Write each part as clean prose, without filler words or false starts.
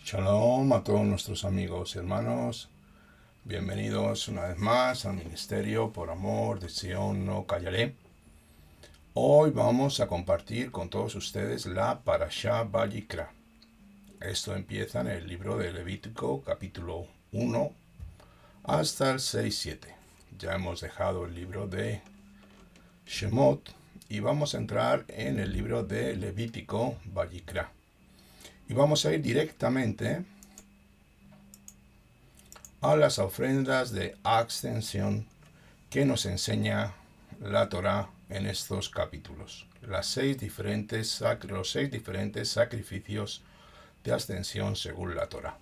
Shalom a todos nuestros amigos y hermanos. Bienvenidos una vez más al Ministerio por Amor de Sion No Callaré. Hoy vamos a compartir con todos ustedes la Parashá Vayikra. Esto empieza en el libro de Levítico, capítulo 1, hasta el 6-7. Ya hemos dejado el libro de Shemot y vamos a entrar en el libro de Levítico Vayikra. Y vamos a ir directamente a las ofrendas de abstención que nos enseña la Torá en estos capítulos. Los seis diferentes sacrificios de abstención según la Torá.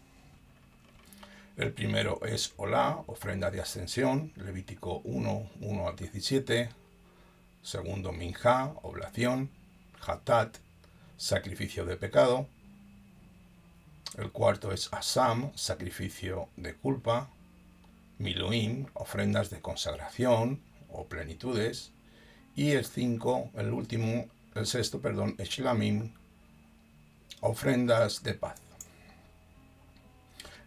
El primero es Olá, ofrenda de abstención, Levítico 1, 1 al 17. Segundo, Minjá, oblación, Hatat, sacrificio de pecado. El cuarto es Asam, sacrificio de culpa. Miluim, ofrendas de consagración o plenitudes. Y el sexto, Shlamim, ofrendas de paz.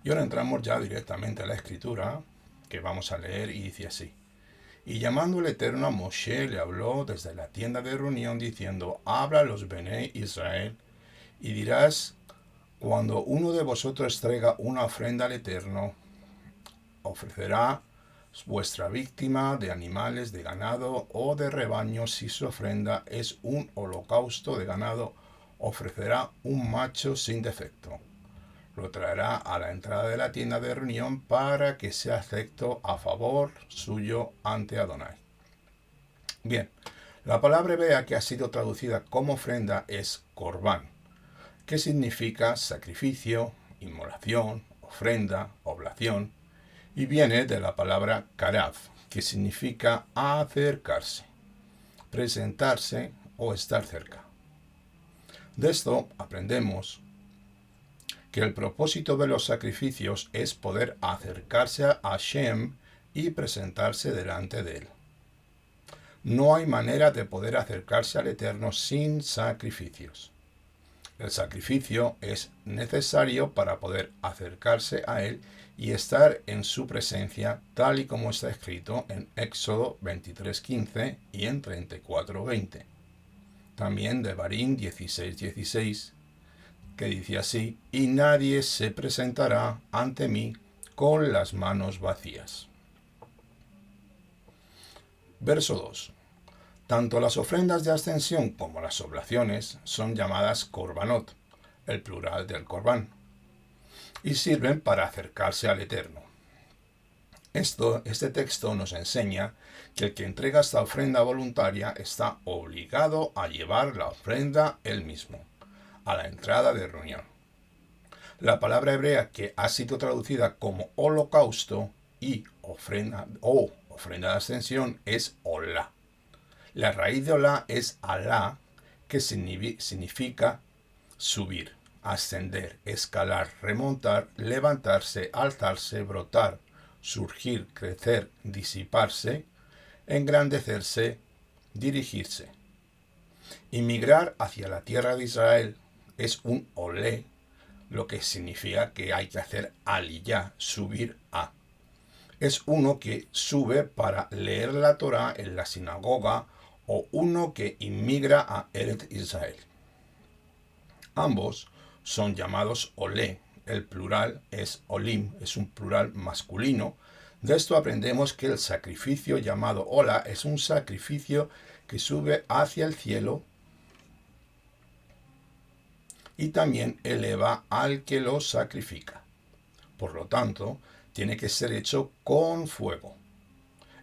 Y ahora entramos ya directamente a la escritura, que vamos a leer, y dice así. Y llamando el Eterno a Moshe, le habló desde la tienda de reunión, diciendo, habla a los Bené Israel, y dirás, cuando uno de vosotros traiga una ofrenda al Eterno, ofrecerá vuestra víctima de animales de ganado o de rebaño. Si su ofrenda es un holocausto de ganado, ofrecerá un macho sin defecto. Lo traerá a la entrada de la tienda de reunión para que sea acepto a favor suyo ante Adonai. Bien, la palabra hebrea que ha sido traducida como ofrenda es corbán, que significa sacrificio, inmolación, ofrenda, oblación, y viene de la palabra karav, que significa acercarse, presentarse o estar cerca. De esto aprendemos que el propósito de los sacrificios es poder acercarse a Hashem y presentarse delante de él. No hay manera de poder acercarse al Eterno sin sacrificios. El sacrificio es necesario para poder acercarse a él y estar en su presencia, tal y como está escrito en Éxodo 23:15 y en 34:20. También de Barín 16:16, que dice así, y nadie se presentará ante mí con las manos vacías. Verso 2. Tanto las ofrendas de abstención como las oblaciones son llamadas korbanot, el plural del corbán, y sirven para acercarse al Eterno. Este texto nos enseña que el que entrega esta ofrenda voluntaria está obligado a llevar la ofrenda él mismo, a la entrada de reunión. La palabra hebrea que ha sido traducida como holocausto y ofrenda de abstención es olá. La raíz de olá es alá, que significa subir, ascender, escalar, remontar, levantarse, alzarse, brotar, surgir, crecer, disiparse, engrandecerse, dirigirse. Inmigrar hacia la tierra de Israel es un olé, lo que significa que hay que hacer aliyá, subir a. Es uno que sube para leer la Torá en la sinagoga o uno que inmigra a Eretz Israel. Ambos son llamados olé. El plural es olim, es un plural masculino. De esto aprendemos que el sacrificio llamado olá es un sacrificio que sube hacia el cielo y también eleva al que lo sacrifica. Por lo tanto, tiene que ser hecho con fuego.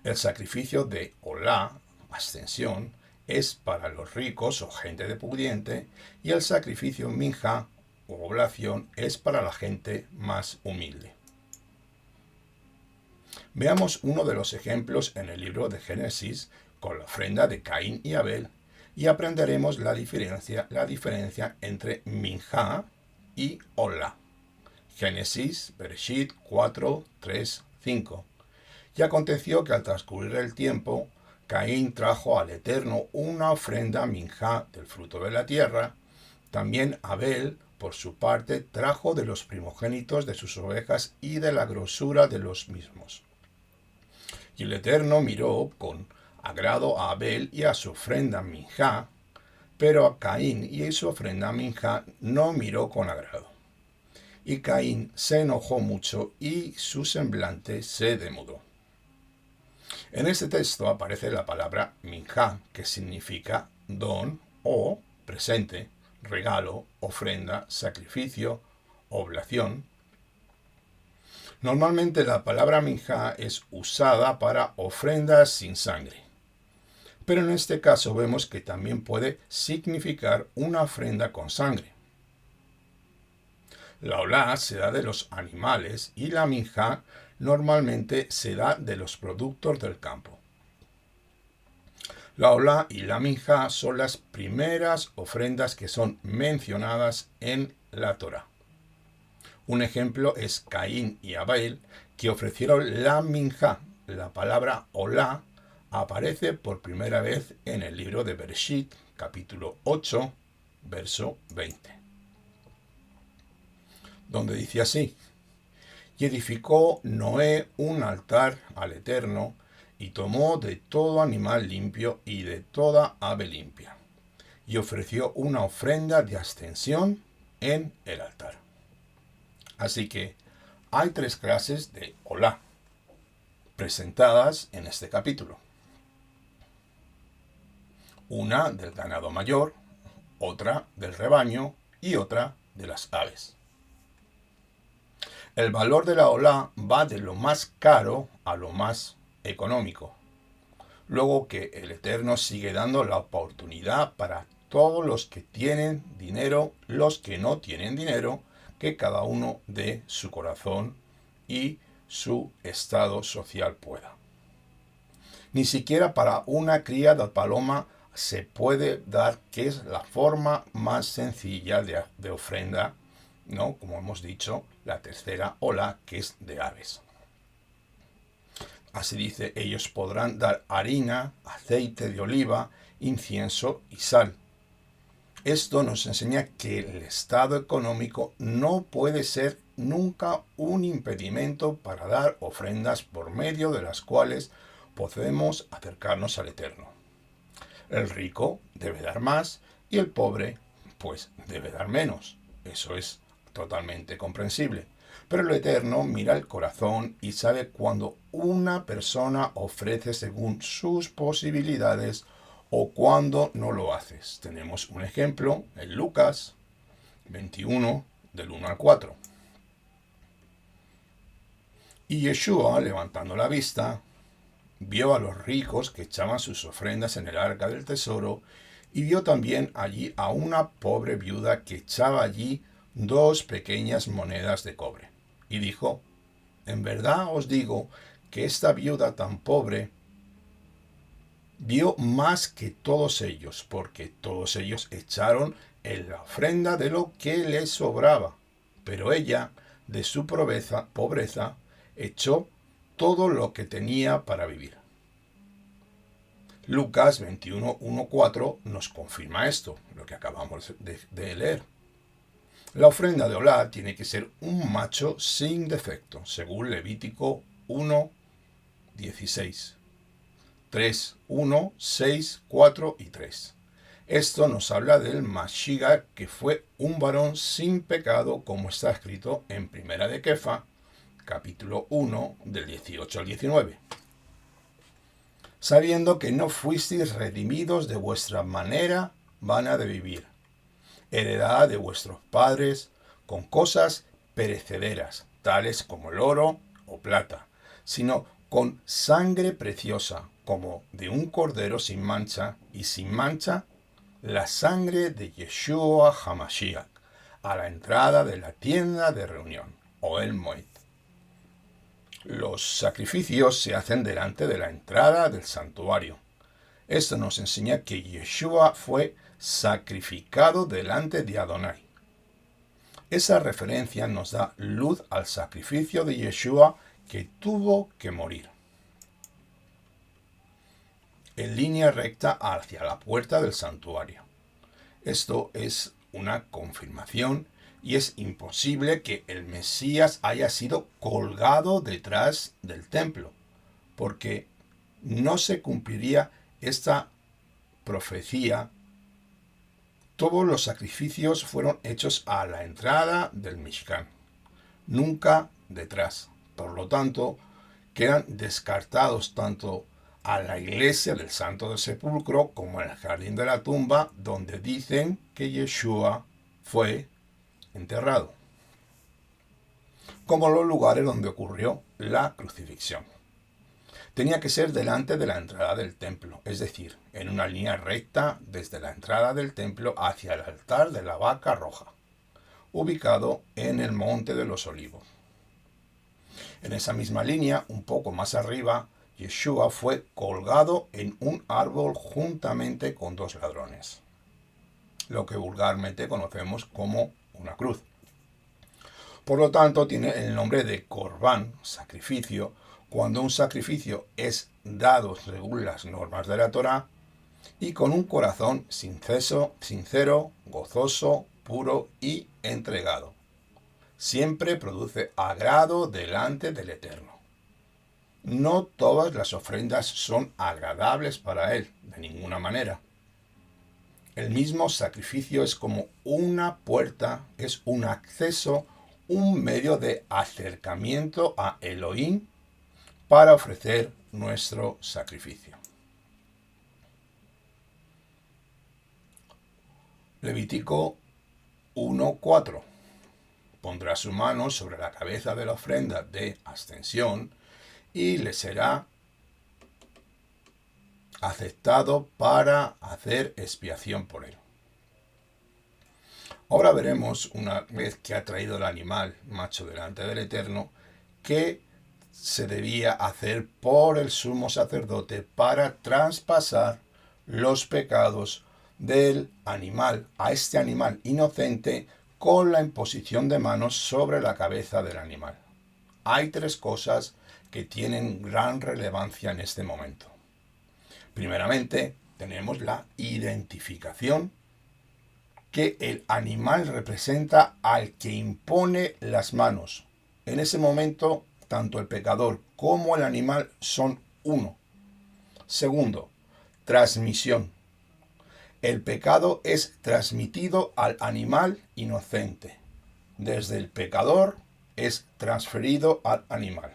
El sacrificio de olá, abstención, es para los ricos o gente de pudiente, y el sacrificio minjá o oblación es para la gente más humilde. Veamos uno de los ejemplos en el libro de Génesis con la ofrenda de Caín y Abel, y aprenderemos la diferencia entre minjá y olá. Génesis, Bereshit 4, 3, 5. Y aconteció que al transcurrir el tiempo, Caín trajo al Eterno una ofrenda minjá del fruto de la tierra. También Abel por su parte, trajo de los primogénitos de sus ovejas y de la grosura de los mismos. Y el Eterno miró con agrado a Abel y a su ofrenda Minjá, pero a Caín y a su ofrenda Minjá no miró con agrado. Y Caín se enojó mucho y su semblante se demudó. En este texto aparece la palabra Minjá, que significa don o presente, regalo, ofrenda, sacrificio, oblación. Normalmente la palabra minjá es usada para ofrendas sin sangre, pero en este caso vemos que también puede significar una ofrenda con sangre. La olá se da de los animales y la minjá normalmente se da de los productos del campo. La olá y la minjá son las primeras ofrendas que son mencionadas en la Torá. Un ejemplo es Caín y Abel, que ofrecieron la minjá. La palabra olá aparece por primera vez en el libro de Bereshit, capítulo 8, verso 20, donde dice así: y edificó Noé un altar al Eterno, y tomó de todo animal limpio y de toda ave limpia, y ofreció una ofrenda de ascensión en el altar. Así que hay tres clases de olá presentadas en este capítulo. Una del ganado mayor, otra del rebaño y otra de las aves. El valor de la olá va de lo más caro a lo más económico. Luego que el Eterno sigue dando la oportunidad para todos los que tienen dinero, los que no tienen dinero, que cada uno de su corazón y su estado social pueda. Ni siquiera para una cría de paloma se puede dar, que es la forma más sencilla de ofrenda, ¿no? Como hemos dicho, la tercera olá, que es de aves. Así dice: ellos podrán dar harina, aceite de oliva, incienso y sal. Esto nos enseña que el estado económico no puede ser nunca un impedimento para dar ofrendas por medio de las cuales podemos acercarnos al Eterno. El rico debe dar más y el pobre, pues, debe dar menos. Eso es totalmente comprensible. Pero el Eterno mira el corazón y sabe cuando una persona ofrece según sus posibilidades o cuando no lo haces. Tenemos un ejemplo en Lucas 21, del 1 al 4. Y Yeshua, levantando la vista, vio a los ricos que echaban sus ofrendas en el arca del tesoro, y vio también allí a una pobre viuda que echaba allí 2 pequeñas monedas de cobre. Y dijo: en verdad os digo que esta viuda tan pobre dio más que todos ellos, porque todos ellos echaron en la ofrenda de lo que les sobraba, pero ella, de su pobreza, echó todo lo que tenía para vivir. Lucas 21, 1, 4 nos confirma esto, lo que acabamos de leer. La ofrenda de olá tiene que ser un macho sin defecto, según Levítico 1, 16. 3, 1, 6, 4 y 3. Esto nos habla del Mashiach, que fue un varón sin pecado, como está escrito en Primera de Kefa, capítulo 1, del 18 al 19. Sabiendo que no fuisteis redimidos de vuestra manera vana de vivir, heredada de vuestros padres, con cosas perecederas, tales como el oro o plata, sino con sangre preciosa, como de un cordero sin mancha, y sin mancha, la sangre de Yeshua HaMashiach, a la entrada de la tienda de reunión, o el Moed. Los sacrificios se hacen delante de la entrada del santuario. Esto nos enseña que Yeshua fue sacrificado delante de Adonai. Esa referencia nos da luz al sacrificio de Yeshua, que tuvo que morir en línea recta hacia la puerta del santuario. Esto es una confirmación y es imposible que el Mesías haya sido colgado detrás del templo, porque no se cumpliría esta profecía. Todos los sacrificios fueron hechos a la entrada del Mishkan, nunca detrás. Por lo tanto, quedan descartados tanto a la iglesia del Santo del Sepulcro como al jardín de la tumba, donde dicen que Yeshua fue enterrado, como los lugares donde ocurrió la crucifixión. Tenía que ser delante de la entrada del templo, es decir, en una línea recta desde la entrada del templo hacia el altar de la vaca roja, ubicado en el Monte de los Olivos. En esa misma línea, un poco más arriba, Yeshua fue colgado en un árbol juntamente con dos ladrones, lo que vulgarmente conocemos como una cruz. Por lo tanto, tiene el nombre de Corbán, sacrificio, cuando un sacrificio es dado según las normas de la Torá y con un corazón sincero, gozoso, puro y entregado. Siempre produce agrado delante del Eterno. No todas las ofrendas son agradables para Él, de ninguna manera. El mismo sacrificio es como una puerta, es un acceso, un medio de acercamiento a Elohim para ofrecer nuestro sacrificio. Levítico 1:4. Pondrá su mano sobre la cabeza de la ofrenda de ascensión y le será aceptado para hacer expiación por él. Ahora veremos, una vez que ha traído el animal macho delante del Eterno, qué se debía hacer por el sumo sacerdote para traspasar los pecados del animal a este animal inocente con la imposición de manos sobre la cabeza del animal. Hay tres cosas que tienen gran relevancia en este momento. Primeramente, tenemos la identificación que el animal representa al que impone las manos. En ese momento, tanto el pecador como el animal son uno. Segundo, transmisión. El pecado es transmitido al animal inocente. Desde el pecador es transferido al animal.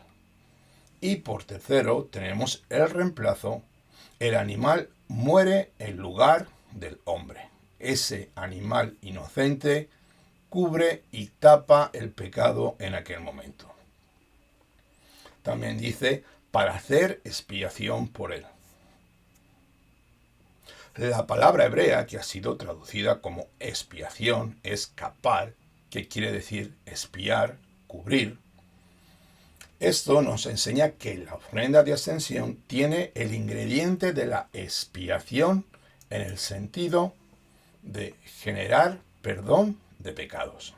Y por tercero, tenemos el reemplazo. El animal muere en lugar del hombre. Ese animal inocente cubre y tapa el pecado en aquel momento. También dice, para hacer expiación por él. La palabra hebrea que ha sido traducida como expiación es kapar, que quiere decir expiar, cubrir. Esto nos enseña que la ofrenda de ascensión tiene el ingrediente de la expiación en el sentido de generar perdón de pecados,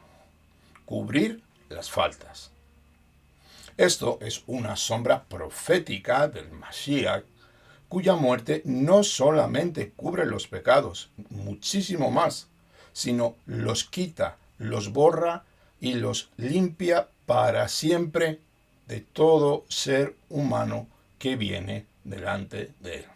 cubrir las faltas. Esto es una sombra profética del Mashiach, cuya muerte no solamente cubre los pecados, muchísimo más, sino los quita, los borra y los limpia para siempre de todo ser humano que viene delante de él.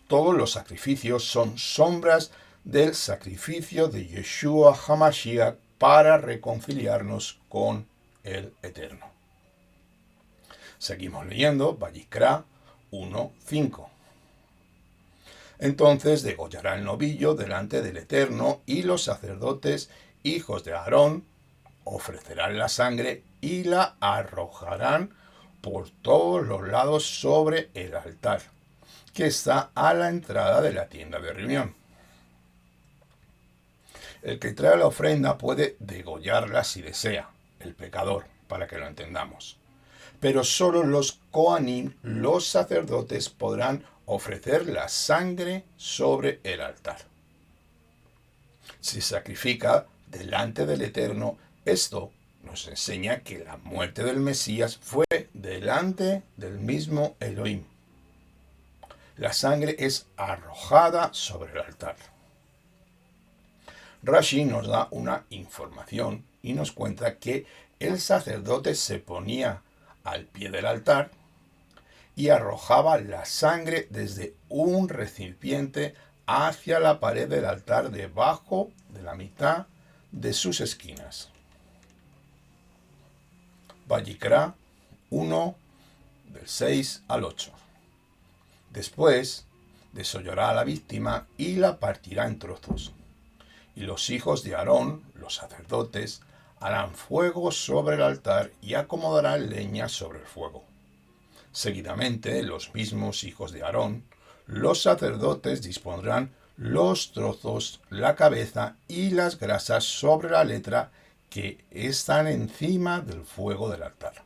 Todos los sacrificios son sombras del sacrificio de Yeshua HaMashiach para reconciliarnos con el Eterno. Seguimos leyendo Vayikra 1:5. Entonces degollará el novillo delante del Eterno, y los sacerdotes, hijos de Aarón, ofrecerán la sangre y la arrojarán por todos los lados sobre el altar, que está a la entrada de la tienda de reunión. El que trae la ofrenda puede degollarla si desea, el pecador, para que lo entendamos. Pero solo los Kohanim, los sacerdotes, podrán ofrecer la sangre sobre el altar. Si sacrifica delante del Eterno, esto nos enseña que la muerte del Mesías fue delante del mismo Elohim. La sangre es arrojada sobre el altar. Rashi nos da una información y nos cuenta que el sacerdote se ponía al pie del altar y arrojaba la sangre desde un recipiente hacia la pared del altar debajo de la mitad de sus esquinas. Vayikra 1, del 6 al 8. Después desollará a la víctima y la partirá en trozos. Y los hijos de Aarón, los sacerdotes, harán fuego sobre el altar y acomodarán leña sobre el fuego. Seguidamente, los mismos hijos de Aarón, los sacerdotes, dispondrán los trozos, la cabeza y las grasas sobre la letra que están encima del fuego del altar.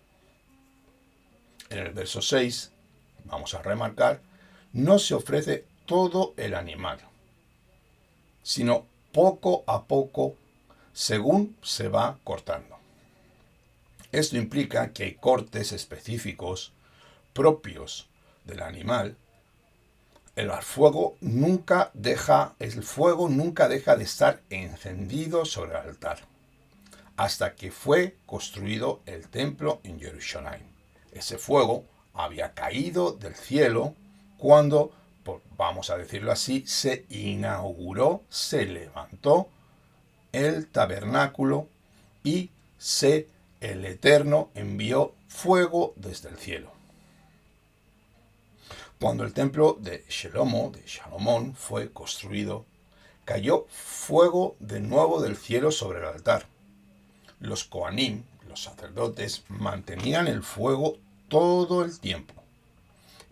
En el verso 6, vamos a remarcar, no se ofrece todo el animal, sino poco a poco según se va cortando. Esto implica que hay cortes específicos propios del animal. El fuego nunca deja de estar encendido sobre el altar hasta que fue construido el templo en Jerusalén. Ese fuego había caído del cielo cuando, vamos a decirlo así, se inauguró, se levantó el tabernáculo y el Eterno envió fuego desde el cielo. Cuando el templo de Salomón fue construido, cayó fuego de nuevo del cielo sobre el altar. Los Kohanim, los sacerdotes, mantenían el fuego todo el tiempo.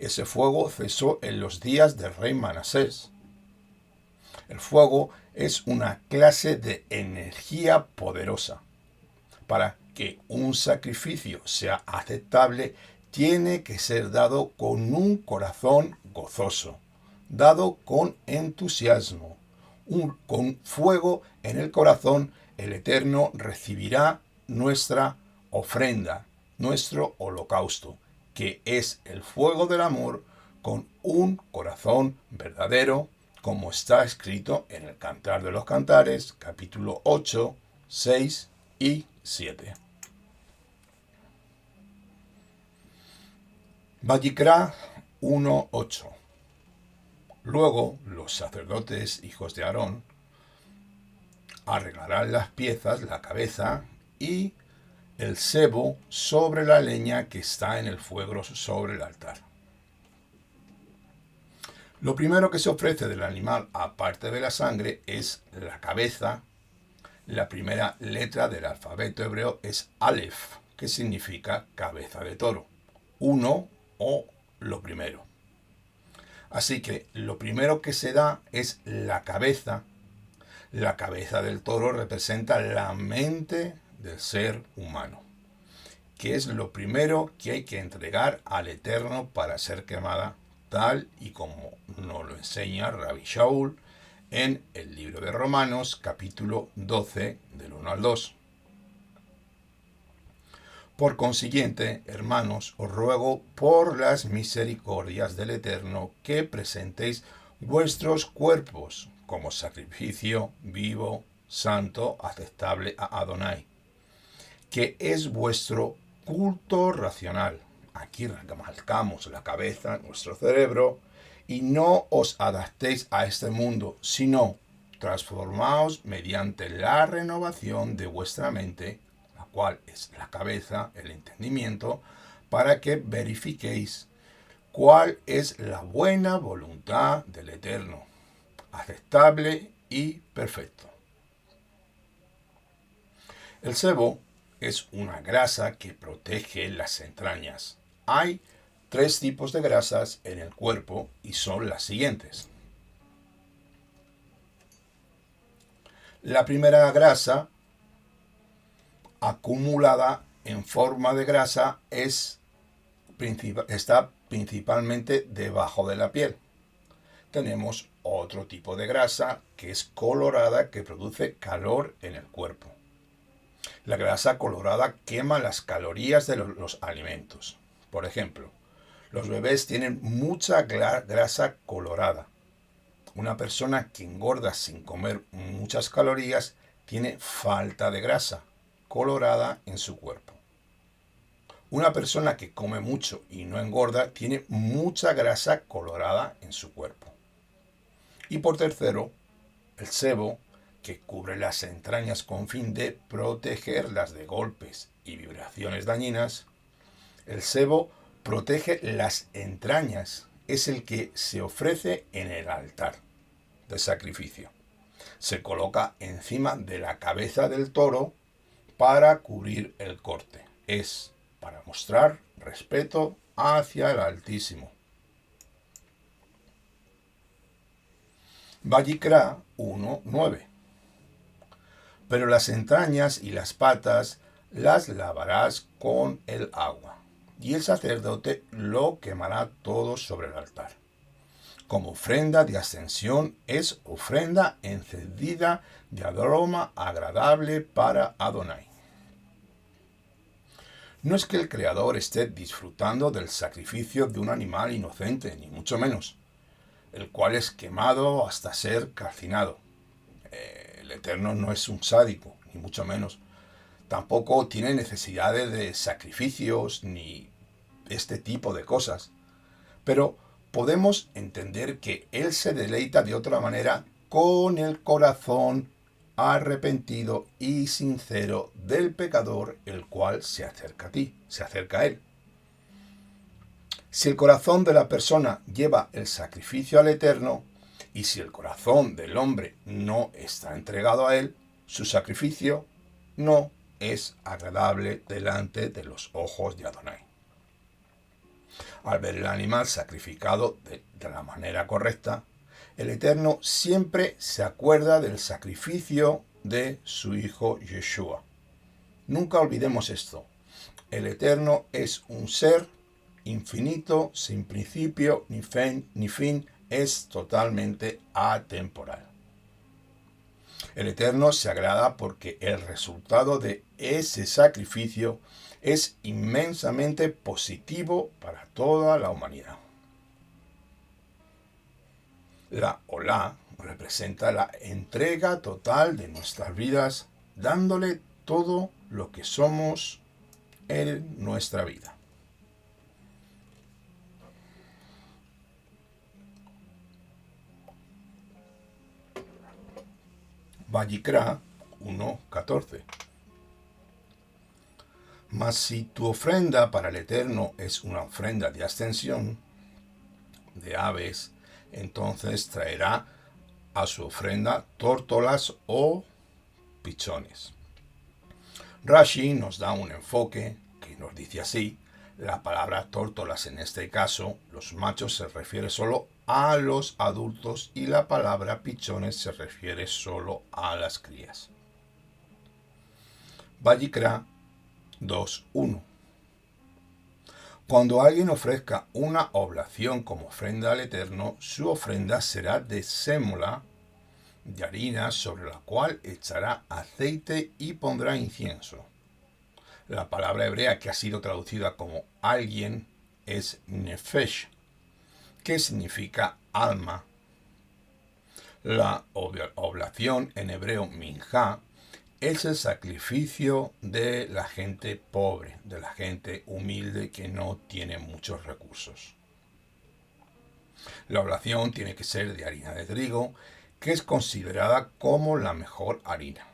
Ese fuego cesó en los días del rey Manasés. El fuego es una clase de energía poderosa. Para que un sacrificio sea aceptable, tiene que ser dado con un corazón gozoso, dado con entusiasmo. Con fuego en el corazón, el Eterno recibirá nuestra ofrenda, nuestro holocausto, que es el fuego del amor con un corazón verdadero, como está escrito en el Cantar de los Cantares, capítulo 8, 6 y 7. Vayikra 1:8. Luego los sacerdotes, hijos de Aarón, arreglarán las piezas, la cabeza y el sebo sobre la leña que está en el fuego sobre el altar. Lo primero que se ofrece del animal, aparte de la sangre, es la cabeza. La primera letra del alfabeto hebreo es Aleph, que significa cabeza de toro. Uno o lo primero. Así que lo primero que se da es la cabeza. La cabeza del toro representa la mente del ser humano, que es lo primero que hay que entregar al Eterno para ser quemada, tal y como nos lo enseña Rabbi Shaul en el libro de Romanos, capítulo 12, del 1 al 2. Por consiguiente, hermanos, os ruego por las misericordias del Eterno que presentéis vuestros cuerpos como sacrificio vivo, santo, aceptable a Adonai, que es vuestro culto racional. Aquí remarcamos la cabeza, nuestro cerebro, y no os adaptéis a este mundo, sino transformaos mediante la renovación de vuestra mente, la cual es la cabeza, el entendimiento, para que verifiquéis cuál es la buena voluntad del Eterno, aceptable y perfecto. El sebo es una grasa que protege las entrañas. Hay 3 tipos de grasas en el cuerpo y son las siguientes. La primera grasa acumulada en forma de grasa está principalmente debajo de la piel. Tenemos otro tipo de grasa que es colorada, que produce calor en el cuerpo. La grasa colorada quema las calorías de los alimentos. Por ejemplo, los bebés tienen mucha grasa colorada. Una persona que engorda sin comer muchas calorías tiene falta de grasa colorada en su cuerpo. Una persona que come mucho y no engorda tiene mucha grasa colorada en su cuerpo. Y por tercero, el sebo, que cubre las entrañas con fin de protegerlas de golpes y vibraciones dañinas. El sebo protege las entrañas, es el que se ofrece en el altar de sacrificio. Se coloca encima de la cabeza del toro para cubrir el corte. Es para mostrar respeto hacia el Altísimo. Vallicra 1:9. Pero las entrañas y las patas las lavarás con el agua, y el sacerdote lo quemará todo sobre el altar. Como ofrenda de ascensión es ofrenda encendida de aroma agradable para Adonai. No es que el Creador esté disfrutando del sacrificio de un animal inocente, ni mucho menos, el cual es quemado hasta ser calcinado. El Eterno no es un sádico, ni mucho menos. Tampoco tiene necesidades de sacrificios ni este tipo de cosas. Pero podemos entender que Él se deleita de otra manera con el corazón arrepentido y sincero del pecador, el cual se acerca a ti, se acerca a Él. Si el corazón de la persona lleva el sacrificio al Eterno, y si el corazón del hombre no está entregado a Él, su sacrificio no es agradable delante de los ojos de Adonai. Al ver el animal sacrificado de la manera correcta, el Eterno siempre se acuerda del sacrificio de su Hijo Yeshua. Nunca olvidemos esto. El Eterno es un ser infinito, sin principio ni fin, es totalmente atemporal. El Eterno se agrada porque el resultado de ese sacrificio es inmensamente positivo para toda la humanidad. La Olá representa la entrega total de nuestras vidas, dándole todo lo que somos en nuestra vida. Vallicra 1:14. Mas si tu ofrenda para el Eterno es una ofrenda de ascensión de aves, entonces traerá a su ofrenda tórtolas o pichones. Rashi nos da un enfoque que nos dice así: la palabra tórtolas en este caso, los machos, se refiere solo a los adultos y la palabra pichones se refiere solo a las crías. Vallicra 2:1. Cuando alguien ofrezca una oblación como ofrenda al Eterno, su ofrenda será de sémola, de harina, sobre la cual echará aceite y pondrá incienso. La palabra hebrea que ha sido traducida como alguien es nefesh, que significa alma. La oblación en hebreo minjá es el sacrificio de la gente pobre, de la gente humilde que no tiene muchos recursos. La oblación tiene que ser de harina de trigo, que es considerada como la mejor harina.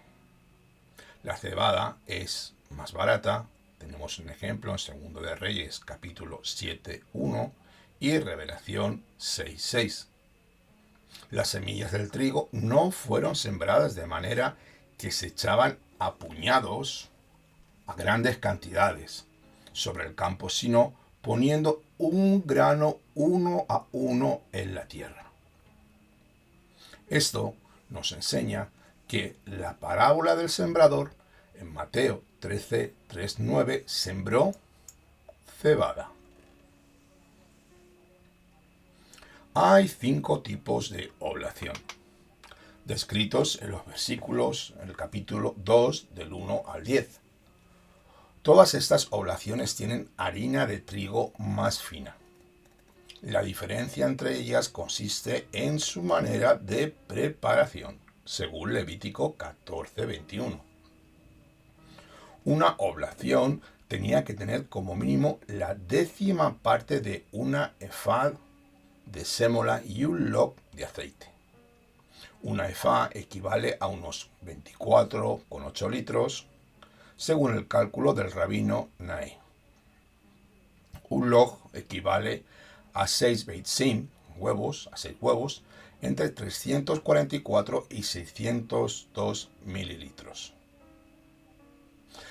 La cebada es más barata. Tenemos un ejemplo en Segundo de Reyes, capítulo 7:1 y Revelación 6:6. Las semillas del trigo no fueron sembradas de manera que se echaban a puñados, a grandes cantidades, sobre el campo, sino poniendo un grano uno a uno en la tierra. Esto nos enseña que la parábola del sembrador en Mateo 13:3-9 sembró cebada. Hay 5 tipos de oblación, descritos en los versículos, en el capítulo 2, del 1 al 10. Todas estas oblaciones tienen harina de trigo más fina. La diferencia entre ellas consiste en su manera de preparación, según Levítico 14:21. Una oblación tenía que tener como mínimo la 10ª parte de una efá de sémola y un log de aceite. Una efá equivale a unos 24,8 litros, según el cálculo del rabino Nae. Un log equivale a 6 beitzim, huevos, a 6 huevos, entre 344 y 602 mililitros.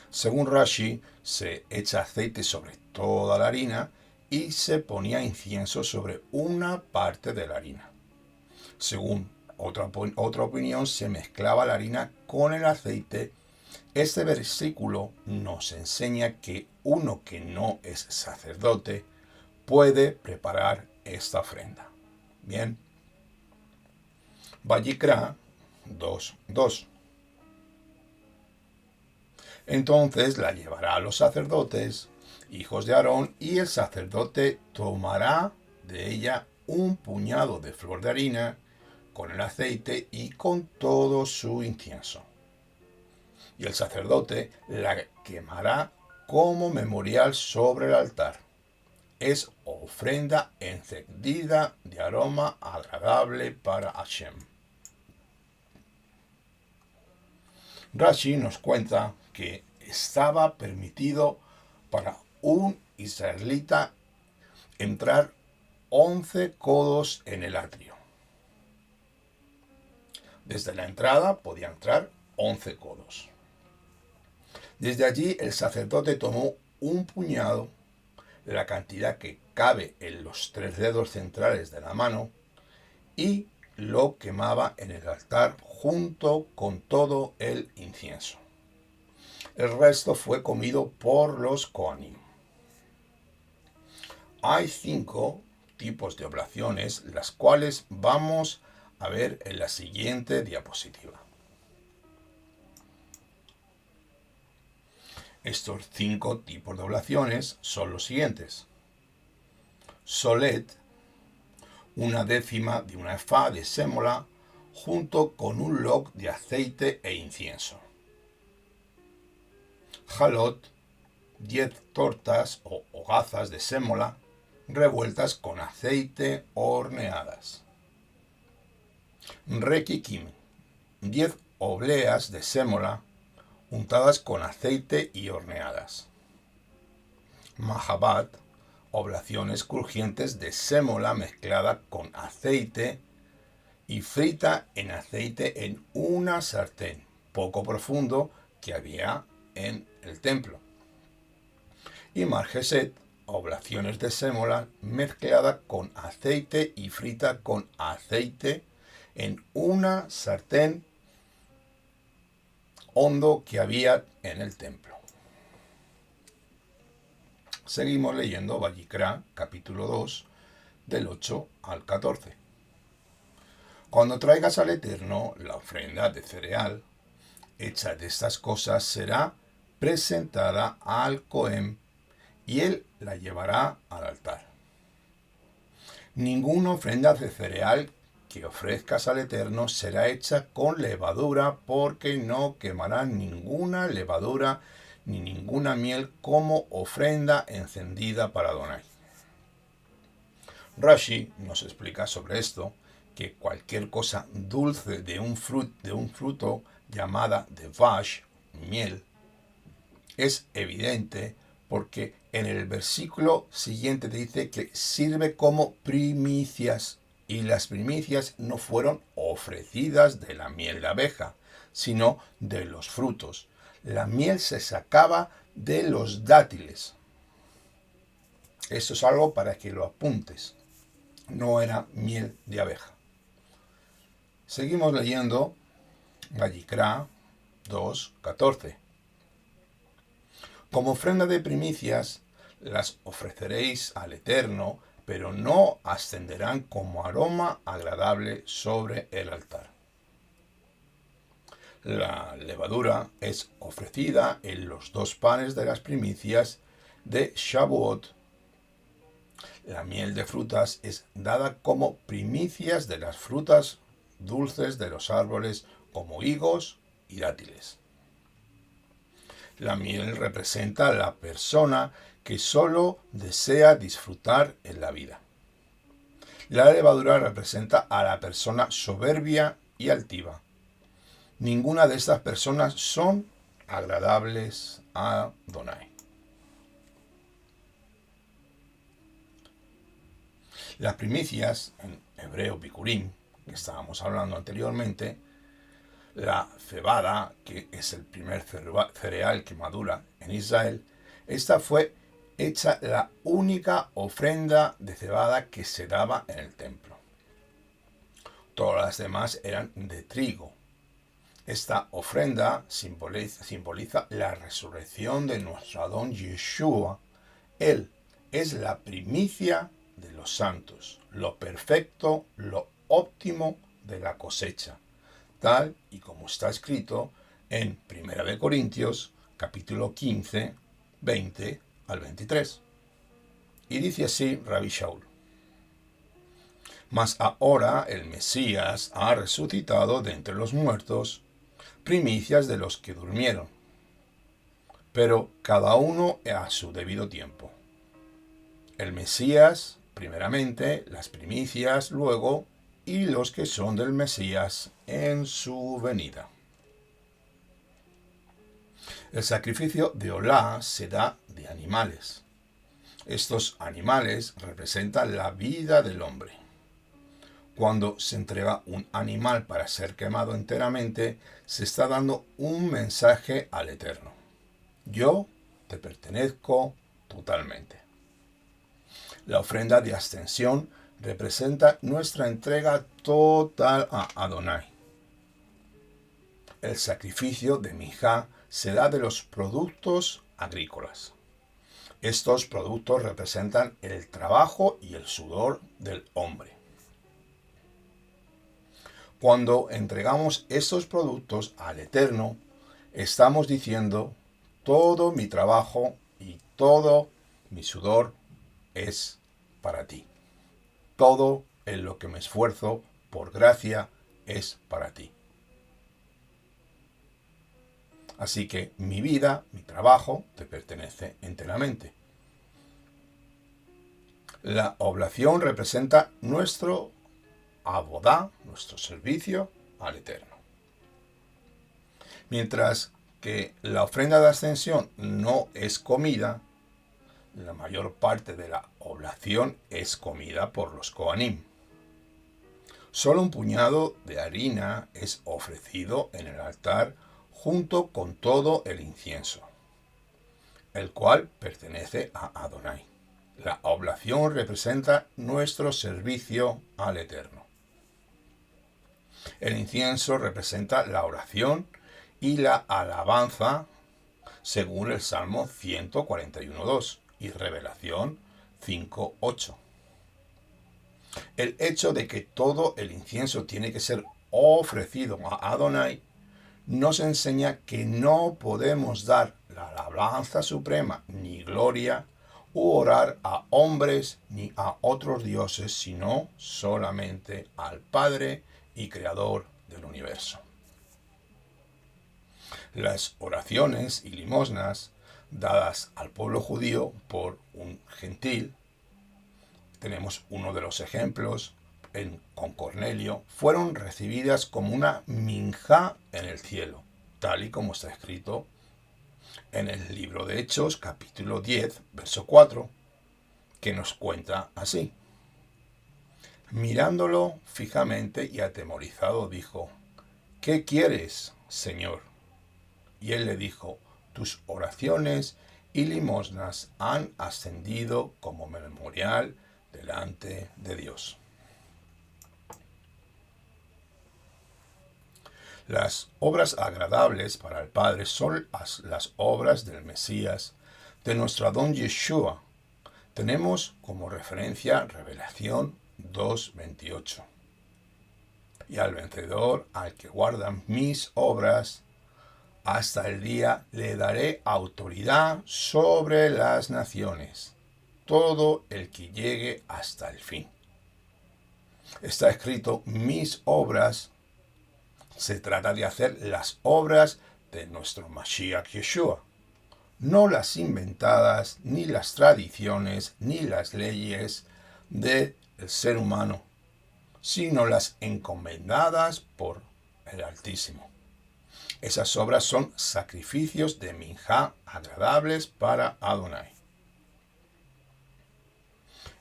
Según Rashi, se echa aceite sobre toda la harina y se ponía incienso sobre una parte de la harina. Según otra opinión, se mezclaba la harina con el aceite. Este versículo nos enseña que uno que no es sacerdote puede preparar esta ofrenda. Bien. Vayikra 2:2. Entonces la llevará a los sacerdotes, hijos de Aarón, y el sacerdote tomará de ella un puñado de flor de harina con el aceite y con todo su incienso. Y el sacerdote la quemará como memorial sobre el altar. Es ofrenda encendida de aroma agradable para Hashem. Rashi nos cuenta que estaba permitido para un israelita entrar 11 codos en el atrio. Desde la entrada podía entrar 11 codos. Desde allí el sacerdote tomó un puñado, la cantidad que cabe en los 3 dedos centrales de la mano, y lo quemaba en el altar junto con todo el incienso. El resto fue comido por los Kohanim. Hay 5 tipos de oblaciones, las cuales vamos a ver en la siguiente diapositiva. Estos 5 tipos de oblaciones son los siguientes. Solet, 1/10 de una efá de sémola, junto con un log de aceite e incienso. Jalot, 10 tortas o hogazas de sémola, revueltas con aceite o horneadas. Rekikim, 10 obleas de sémola, untadas con aceite y horneadas. Mahabat, oblaciones crujientes de sémola mezclada con aceite y frita en aceite en una sartén poco profundo que había en el templo. Y margeset, oblaciones de sémola mezclada con aceite y frita con aceite en una sartén hondo que había en el templo. Seguimos leyendo Vayikra, capítulo 2, del 8 al 14. Cuando traigas al Eterno la ofrenda de cereal, hecha de estas cosas, será presentada al Cohen, y él la llevará al altar. Ninguna ofrenda de cereal que ofrezcas al Eterno será hecha con levadura, porque no quemarán ninguna levadura ni ninguna miel como ofrenda encendida para Adonai. Rashi nos explica sobre esto que cualquier cosa dulce de un fruto llamada devash, miel, es evidente porque en el versículo siguiente dice que sirve como primicias, y las primicias no fueron ofrecidas de la miel de abeja, sino de los frutos. La miel se sacaba de los dátiles. Esto es algo para que lo apuntes. No era miel de abeja. Seguimos leyendo Vayikra 2:14. Como ofrenda de primicias las ofreceréis al Eterno, pero no ascenderán como aroma agradable sobre el altar. La levadura es ofrecida en los 2 panes de las primicias de Shavuot La miel de frutas es dada como primicias de las frutas dulces de los árboles como higos y dátiles. La miel representa a la persona que solo desea disfrutar en la vida. La levadura representa a la persona soberbia y altiva. Ninguna de estas personas son agradables a Adonai. Las primicias, en hebreo bikurim, que estábamos hablando anteriormente, la cebada, que es el primer cereal que madura en Israel, esta fue hecha la única ofrenda de cebada que se daba en el templo. Todas las demás eran de trigo. Esta ofrenda simboliza la resurrección de nuestro Adón Yeshua. Él es la primicia de los santos, lo perfecto, lo óptimo de la cosecha, tal y como está escrito en 1 Corintios capítulo 15, 20 al 23. Y dice así Rabbi Shaul: mas ahora el Mesías ha resucitado de entre los muertos, primicias de los que durmieron, pero cada uno a su debido tiempo. El Mesías, primeramente, las primicias, luego, y los que son del Mesías en su venida. El sacrificio de Olá se da de animales. Estos animales representan la vida del hombre. Cuando se entrega un animal para ser quemado enteramente, se está dando un mensaje al Eterno. Yo te pertenezco totalmente. La ofrenda de ascensión representa nuestra entrega total a Adonai. El sacrificio de Mijá se da de los productos agrícolas. Estos productos representan el trabajo y el sudor del hombre. Cuando entregamos estos productos al Eterno, estamos diciendo: todo mi trabajo y todo mi sudor es para ti. Todo en lo que me esfuerzo por gracia es para ti. Así que mi vida, mi trabajo, te pertenece enteramente. La oblación representa nuestro abodá, nuestro servicio al Eterno. Mientras que la ofrenda de ascensión no es comida, la mayor parte de la oblación es comida por los Kohanim. Solo un puñado de harina es ofrecido en el altar junto con todo el incienso, el cual pertenece a Adonai. La oblación representa nuestro servicio al Eterno. El incienso representa la oración y la alabanza según el Salmo 141.2 y Revelación 5.8. El hecho de que todo el incienso tiene que ser ofrecido a Adonai nos enseña que no podemos dar la alabanza suprema ni gloria u orar a hombres ni a otros dioses, sino solamente al Padre y Creador del universo. Las oraciones y limosnas dadas al pueblo judío por un gentil, tenemos uno de los ejemplos con Cornelio, fueron recibidas como una minjá en el cielo, tal y como está escrito en el libro de Hechos, capítulo 10, verso 4, que nos cuenta así: mirándolo fijamente y atemorizado, dijo: ¿qué quieres, Señor? Y él le dijo: tus oraciones y limosnas han ascendido como memorial delante de Dios. Las obras agradables para el Padre son las obras del Mesías, de nuestro Adón Yeshua. Tenemos como referencia Revelación 2.28. Y al vencedor, al que guarda mis obras, hasta el día le daré autoridad sobre las naciones. todo el que llegue hasta el fin. Está escrito, mis obras. Se trata de hacer las obras de nuestro Mashiach Yeshua, no las inventadas, ni las tradiciones, ni las leyes del ser humano, sino las encomendadas por el Altísimo. Esas obras son sacrificios de minjá agradables para Adonai.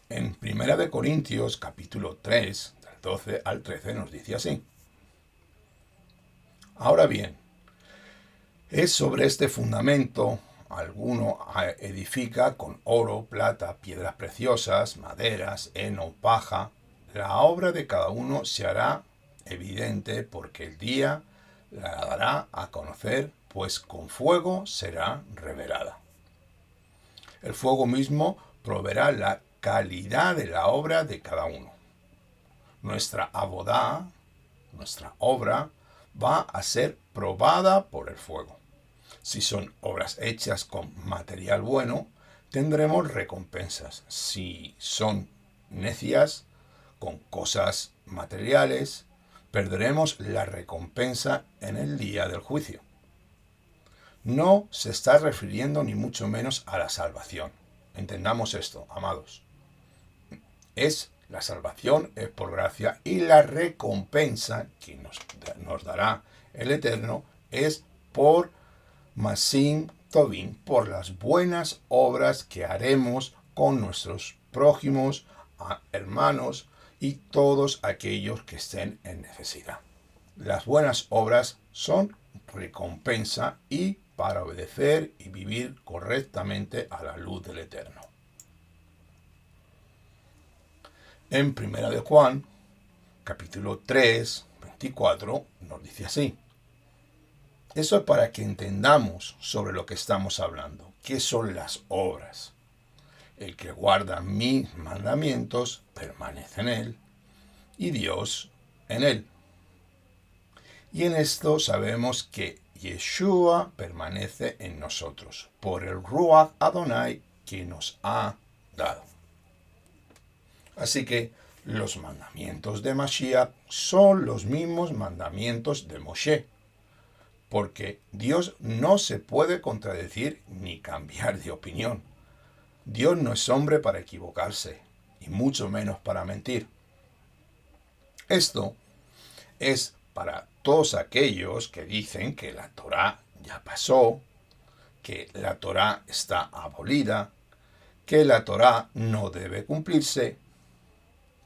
En 1 Corintios capítulo 3, del 12 al 13 nos dice así. Ahora bien, es sobre este fundamento alguno edifica con oro, plata, piedras preciosas, maderas, heno, paja. La obra de cada uno se hará evidente porque el día la dará a conocer, pues con fuego será revelada. El fuego mismo proveerá la calidad de la obra de cada uno. Nuestra abodá, nuestra obra, va a ser probada por el fuego. Si son obras hechas con material bueno, tendremos recompensas. Si son necias, con cosas materiales, perderemos la recompensa en el día del juicio. No se está refiriendo ni mucho menos a la salvación. Entendamos esto, amados. La salvación es por gracia y la recompensa que nos dará el Eterno es por Masim Tovim, por las buenas obras que haremos con nuestros prójimos, hermanos y todos aquellos que estén en necesidad. Las buenas obras son recompensa y para obedecer y vivir correctamente a la luz del Eterno. En 1 de Juan, capítulo 3, 24, nos dice así. Eso es para que entendamos sobre lo que estamos hablando. ¿Qué son las obras? El que guarda mis mandamientos permanece en él y Dios en él. Y en esto sabemos que Yeshua permanece en nosotros por el Ruach Adonai que nos ha dado. Así que los mandamientos de Mashiach son los mismos mandamientos de Moshe, porque Dios no se puede contradecir ni cambiar de opinión. Dios no es hombre para equivocarse, y mucho menos para mentir. Esto es para todos aquellos que dicen que la Torá ya pasó, que la Torá está abolida, que la Torá no debe cumplirse.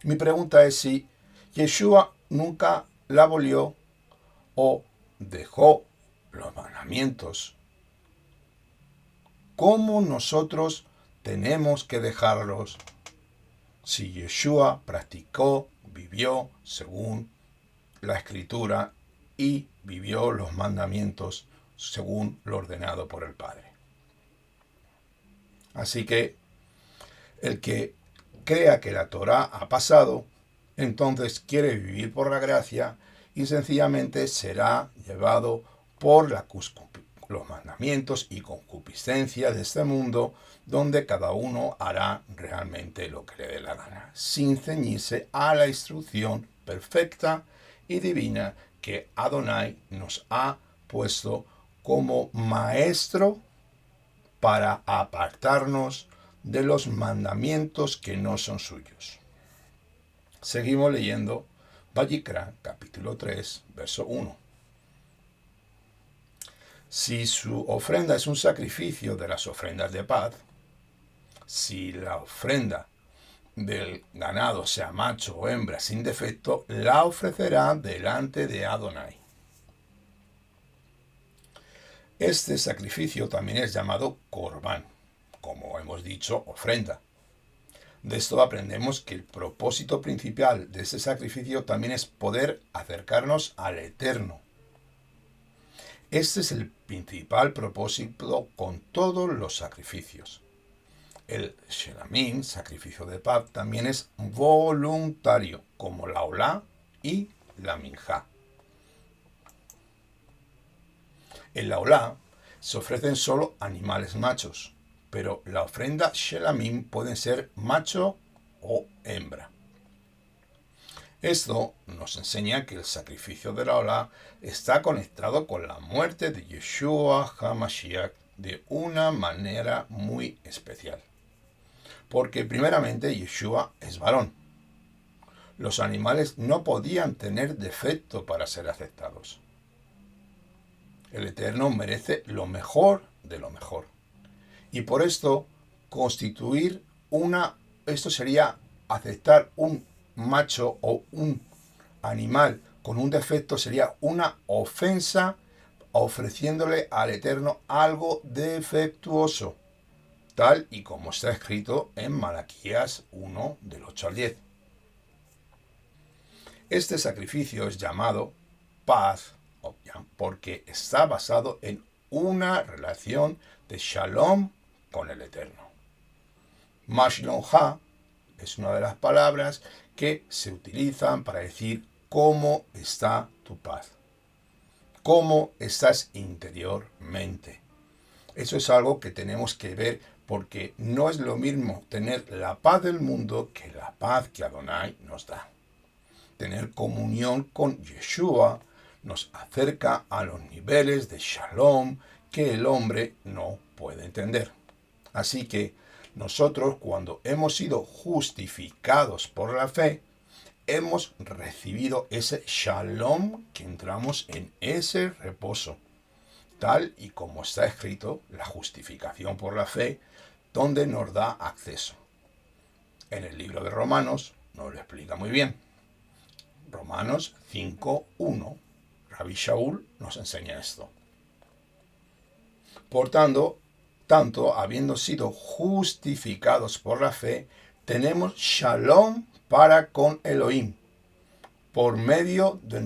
Mi pregunta es si Yeshua nunca la abolió o dejó los mandamientos. ¿Cómo nosotros tenemos que dejarlos si Yeshua practicó, vivió según la Escritura y vivió los mandamientos según lo ordenado por el Padre? Así que el que crea que la Torá ha pasado, entonces quiere vivir por la gracia y sencillamente será llevado por los mandamientos y concupiscencia de este mundo, donde cada uno hará realmente lo que le dé la gana, sin ceñirse a la instrucción perfecta y divina que Adonai nos ha puesto como maestro para apartarnos de los mandamientos que no son suyos. Seguimos leyendo Vayikra, capítulo 3, verso 1. Si su ofrenda es un sacrificio de las ofrendas de paz, si la ofrenda del ganado sea macho o hembra sin defecto, la ofrecerá delante de Adonai. Este sacrificio también es llamado Corbán, como hemos dicho, ofrenda. De esto aprendemos que el propósito principal de este sacrificio también es poder acercarnos al Eterno. Este es el principal propósito con todos los sacrificios. El Shelamim, sacrificio de paz, también es voluntario, como la Olá y la Minjá. En la Olá se ofrecen solo animales machos, pero la ofrenda shelamim puede ser macho o hembra. Esto nos enseña que el sacrificio de la Olá está conectado con la muerte de Yeshua HaMashiach de una manera muy especial. Porque primeramente Yeshua es varón. Los animales no podían tener defecto para ser aceptados. El Eterno merece lo mejor de lo mejor. Y por esto, esto sería aceptar un macho o un animal con un defecto, sería una ofensa ofreciéndole al Eterno algo defectuoso, tal y como está escrito en Malaquías 1, del 8 al 10. Este sacrificio es llamado paz, porque está basado en una relación de shalom con el Eterno. Mashlon Ha es una de las palabras que se utilizan para decir cómo está tu paz, cómo estás interiormente. Eso es algo que tenemos que ver, porque no es lo mismo tener la paz del mundo que la paz que Adonai nos da. Tener comunión con Yeshua nos acerca a los niveles de shalom que el hombre no puede entender. Así que nosotros, cuando hemos sido justificados por la fe, hemos recibido ese shalom, que entramos en ese reposo, tal y como está escrito, la justificación por la fe, donde nos da acceso. En el libro de Romanos nos lo explica muy bien. Romanos 5:1. Rabbi Shaul nos enseña esto. Por tanto, habiendo sido justificados por la fe, tenemos shalom para con Elohim, por medio de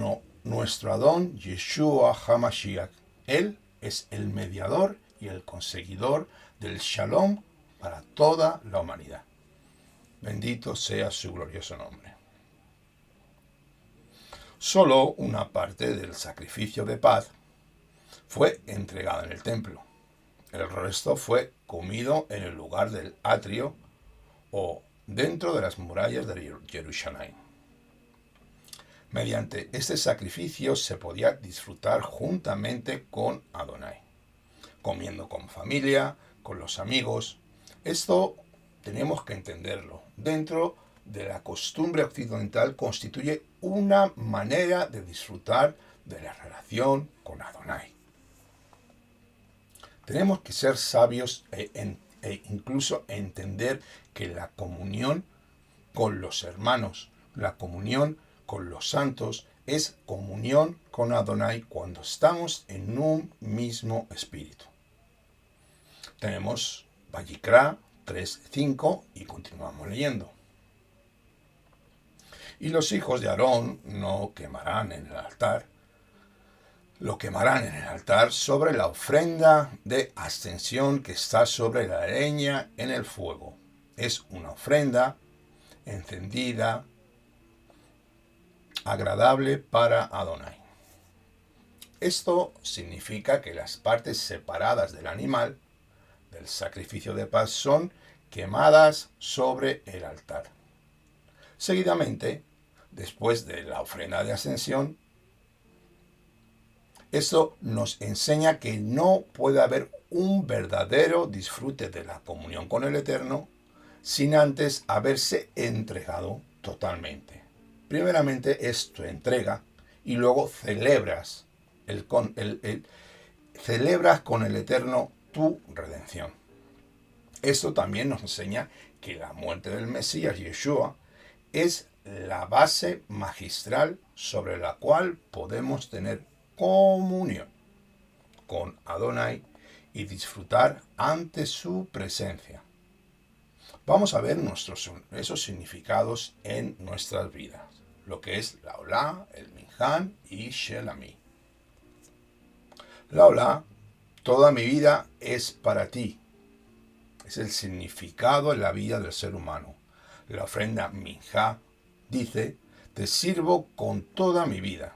nuestro Adón Yeshua HaMashiach. Él es el mediador y el conseguidor del shalom para toda la humanidad. Bendito sea su glorioso nombre. Solo una parte del sacrificio de paz fue entregada en el templo. El resto fue comido en el lugar del atrio o dentro de las murallas de Jerusalén. Mediante este sacrificio se podía disfrutar juntamente con Adonai, comiendo con familia, con los amigos. Esto tenemos que entenderlo. Dentro de la costumbre occidental constituye una manera de disfrutar de la relación con Adonai. Tenemos que ser sabios e incluso entender que la comunión con los hermanos, la comunión con los santos, es comunión con Adonai cuando estamos en un mismo espíritu. Tenemos Vayikra 3:5 y continuamos leyendo. Y los hijos de Aarón no quemarán en el altar. Lo quemarán en el altar sobre la ofrenda de ascensión que está sobre la leña en el fuego. Es una ofrenda encendida, agradable para Adonai. Esto significa que las partes separadas del animal, del sacrificio de paz, son quemadas sobre el altar. Seguidamente, después de la ofrenda de ascensión, esto nos enseña que no puede haber un verdadero disfrute de la comunión con el Eterno sin antes haberse entregado totalmente. Primeramente es tu entrega y luego celebras con el Eterno tu redención. Esto también nos enseña que la muerte del Mesías, Yeshua, es la base magistral sobre la cual podemos tener comunión con Adonai y disfrutar ante su presencia. Vamos a ver esos significados en nuestras vidas, lo que es la Olá, el Minján y Shelamí. La Olá, toda mi vida es para ti. Es el significado en la vida del ser humano. La ofrenda Minjá dice, te sirvo con toda mi vida.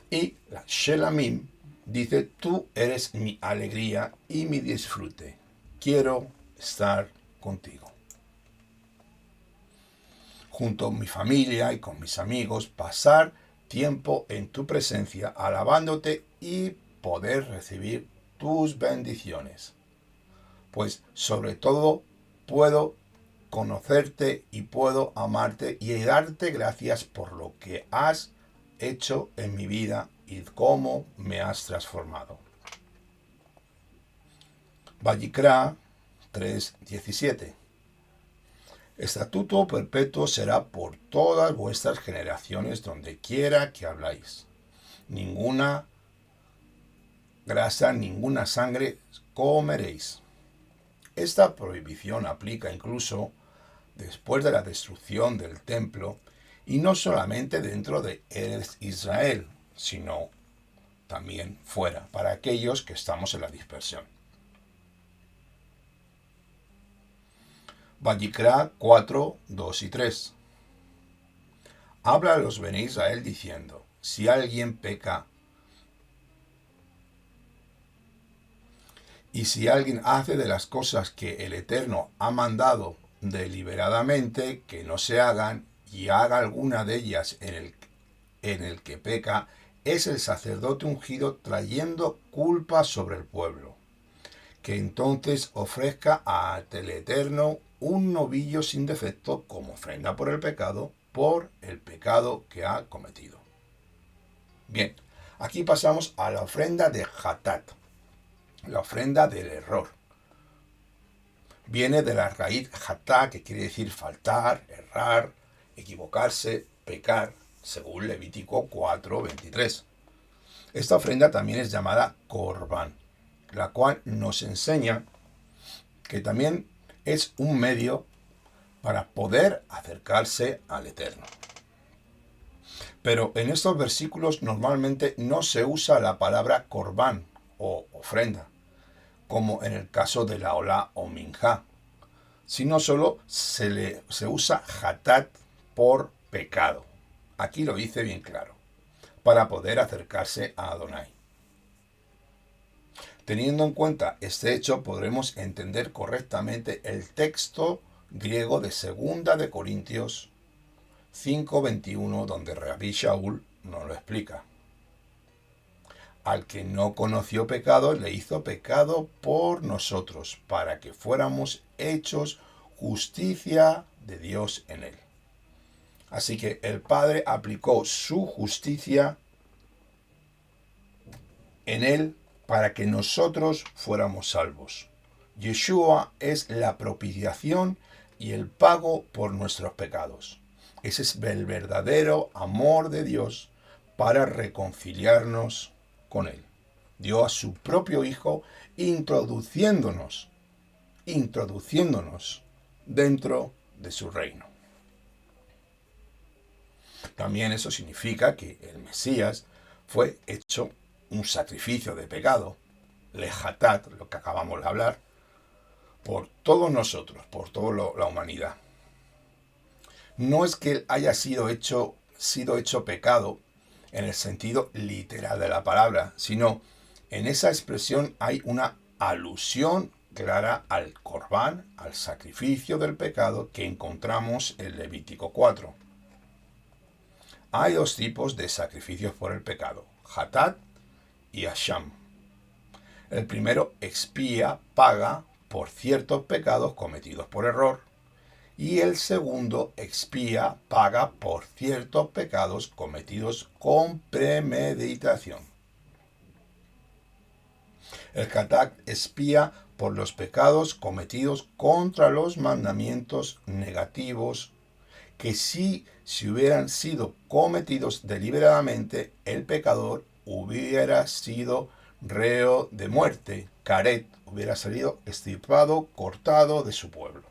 Y la Shelamim dice, tú eres mi alegría y mi disfrute. Quiero estar contigo. Junto a mi familia y con mis amigos, pasar tiempo en tu presencia, alabándote y poder recibir tus bendiciones. Pues sobre todo puedo conocerte y puedo amarte y darte gracias por lo que has hecho en mi vida y cómo me has transformado. Vallicra 3:17. Estatuto perpetuo será por todas vuestras generaciones donde quiera que habláis. Ninguna grasa, ninguna sangre comeréis. Esta prohibición aplica incluso después de la destrucción del templo y no solamente dentro de Eretz Israel, sino también fuera, para aquellos que estamos en la dispersión. Vallicra 4, 2 y 3. Habla a los Bene Israel diciendo, si alguien peca y si alguien hace de las cosas que el Eterno ha mandado deliberadamente que no se hagan y haga alguna de ellas en el que peca, es el sacerdote ungido trayendo culpa sobre el pueblo, que entonces ofrezca ante el Eterno un novillo sin defecto como ofrenda por el pecado que ha cometido. Bien, aquí pasamos a la ofrenda de Hatat, la ofrenda del error. Viene de la raíz Hatá, que quiere decir faltar, errar, equivocarse, pecar, según Levítico 4:23. Esta ofrenda también es llamada Corbán, la cual nos enseña que también es un medio para poder acercarse al Eterno. Pero en estos versículos normalmente no se usa la palabra Corbán o ofrenda, como en el caso de la Olá o Minjá, sino solo se usa Hatat por pecado. Aquí lo dice bien claro, para poder acercarse a Adonai. Teniendo en cuenta este hecho, podremos entender correctamente el texto griego de 2 de Corintios 5:21, donde Rabbi Shaul nos lo explica. Al que no conoció pecado, le hizo pecado por nosotros, para que fuéramos hechos justicia de Dios en él. Así que el Padre aplicó su justicia en él para que nosotros fuéramos salvos. Yeshua es la propiciación y el pago por nuestros pecados. Ese es el verdadero amor de Dios para reconciliarnos con él. Dio a su propio Hijo introduciéndonos dentro de su reino. También eso significa que el Mesías fue hecho un sacrificio de pecado, lehatat, lo que acabamos de hablar, por todos nosotros, por toda la humanidad. No es que él haya sido hecho pecado en el sentido literal de la palabra, sino en esa expresión hay una alusión clara al Corbán, al sacrificio del pecado que encontramos en Levítico 4. Hay dos tipos de sacrificios por el pecado, Hatat y Asham. El primero expía, paga por ciertos pecados cometidos por error, y el segundo expía, paga por ciertos pecados cometidos con premeditación. El Hatat expía por los pecados cometidos contra los mandamientos negativos, que si hubieran sido cometidos deliberadamente, el pecador hubiera sido reo de muerte, caret, hubiera salido extirpado, cortado de su pueblo.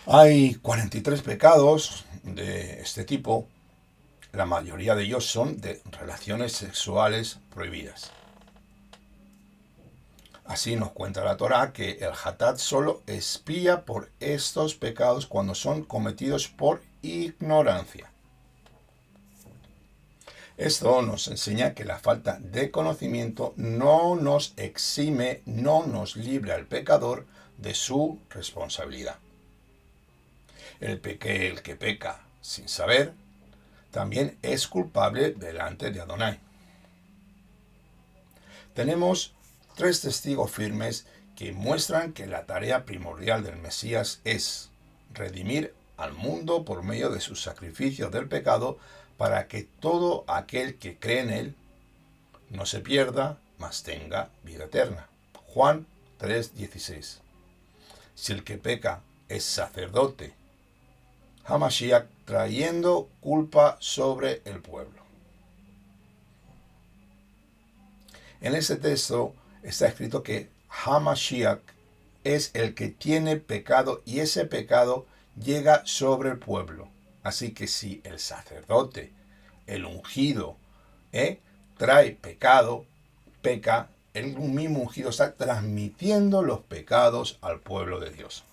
Hay 43 pecados de este tipo. La mayoría de ellos son de relaciones sexuales prohibidas. Así nos cuenta la Torá que el Hatat solo expía por estos pecados cuando son cometidos por ignorancia. Esto nos enseña que la falta de conocimiento no nos exime, no nos libra al pecador de su responsabilidad. El que peca sin saber también es culpable delante de Adonai. Tenemos 3 testigos firmes que muestran que la tarea primordial del Mesías es redimir al mundo por medio de su sacrificio del pecado para que todo aquel que cree en él no se pierda, mas tenga vida eterna. Juan 3:16. Si el que peca es sacerdote, Hamashiach trayendo culpa sobre el pueblo. En ese texto está escrito que Hamashiach es el que tiene pecado y ese pecado llega sobre el pueblo. Así que si el sacerdote, el ungido, trae pecado, peca, el mismo ungido está transmitiendo los pecados al pueblo de Dios.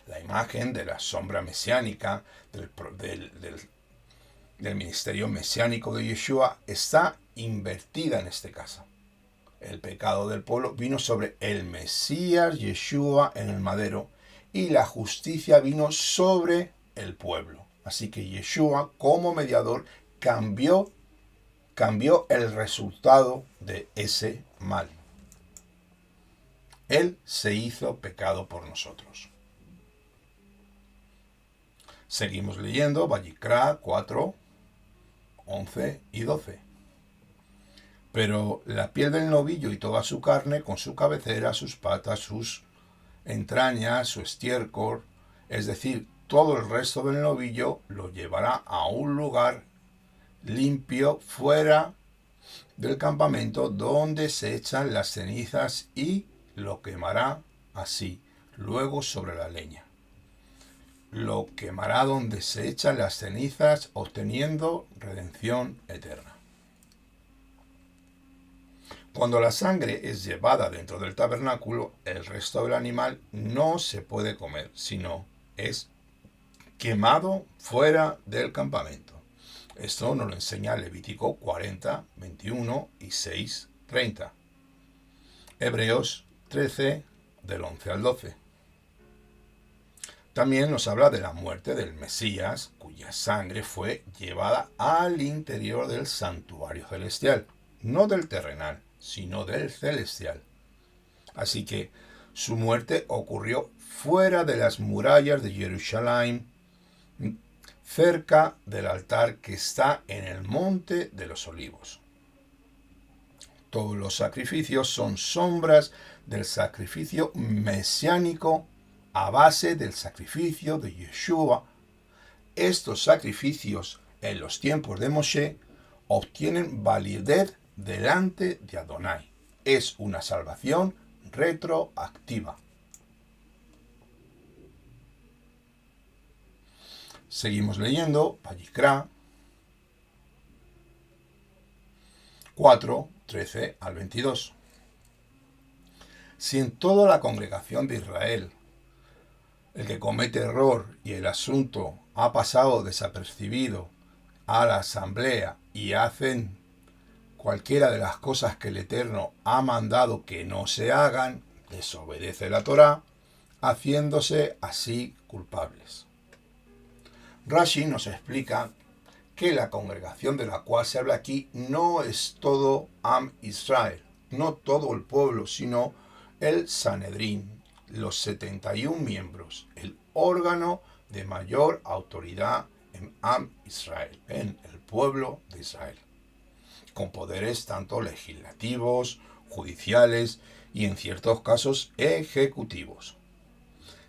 La imagen de la sombra mesiánica del ministerio mesiánico de Yeshua está invertida en este caso. El pecado del pueblo vino sobre el Mesías Yeshua en el madero y la justicia vino sobre el pueblo. Así que Yeshua como mediador cambió el resultado de ese mal. Él se hizo pecado por nosotros. Seguimos leyendo Vayikra 4, 11 y 12. Pero la piel del novillo y toda su carne, con su cabecera, sus patas, sus entrañas, su estiércol, es decir, todo el resto del novillo, lo llevará a un lugar limpio fuera del campamento donde se echan las cenizas y lo quemará así, luego sobre la leña. Lo quemará donde se echan las cenizas, obteniendo redención eterna. Cuando la sangre es llevada dentro del tabernáculo, el resto del animal no se puede comer, sino es quemado fuera del campamento. Esto nos lo enseña Levítico 40, 21 y 6, 30. Hebreos 13, del 11 al 12. También nos habla de la muerte del Mesías, cuya sangre fue llevada al interior del santuario celestial, no del terrenal, sino del celestial. Así que su muerte ocurrió fuera de las murallas de Jerusalén, cerca del altar que está en el monte de los olivos. Todos los sacrificios son sombras del sacrificio mesiánico a base del sacrificio de Yeshua. Estos sacrificios en los tiempos de Moshe obtienen validez delante de Adonai. Es una salvación retroactiva. Seguimos leyendo Vayikra 4, 13 al 22. Si en toda la congregación de Israel el que comete error y el asunto ha pasado desapercibido a la asamblea y hacen cualquiera de las cosas que el Eterno ha mandado que no se hagan, desobedece la Torá, haciéndose así culpables. Rashi nos explica que la congregación de la cual se habla aquí no es todo Am Israel, no todo el pueblo, sino el Sanedrín, los 71 miembros, el órgano de mayor autoridad en Am Israel, en el pueblo de Israel, con poderes tanto legislativos, judiciales y en ciertos casos ejecutivos.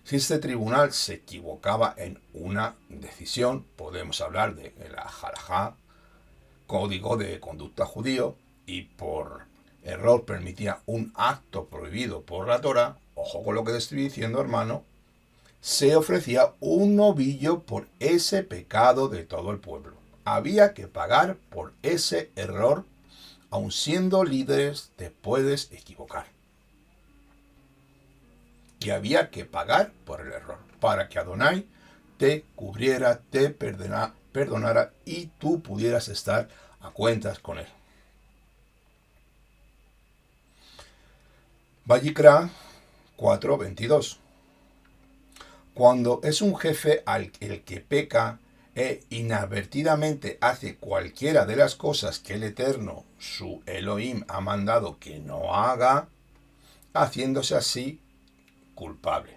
Si este tribunal se equivocaba en una decisión, podemos hablar de la halajá, código de conducta judío, y por error permitía un acto prohibido por la Torá, ojo con lo que te estoy diciendo, hermano, se ofrecía un novillo por ese pecado de todo el pueblo. Había que pagar por ese error, aun siendo líderes te puedes equivocar. Y había que pagar por el error, para que Adonai te cubriera, te perdonara y tú pudieras estar a cuentas con él. Vallicra 4:22. Cuando es un jefe el que peca e inadvertidamente hace cualquiera de las cosas que el Eterno, su Elohim, ha mandado que no haga, haciéndose así culpable.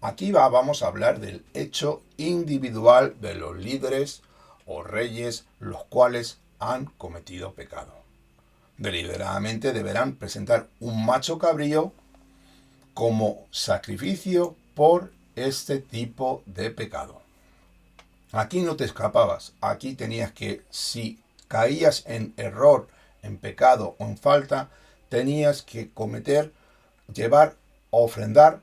Aquí vamos a hablar del hecho individual de los líderes o reyes los cuales han cometido pecado. Deliberadamente deberán presentar un macho cabrío como sacrificio por este tipo de pecado. Aquí no te escapabas, aquí tenías que, si caías en error, en pecado o en falta, tenías que llevar, ofrendar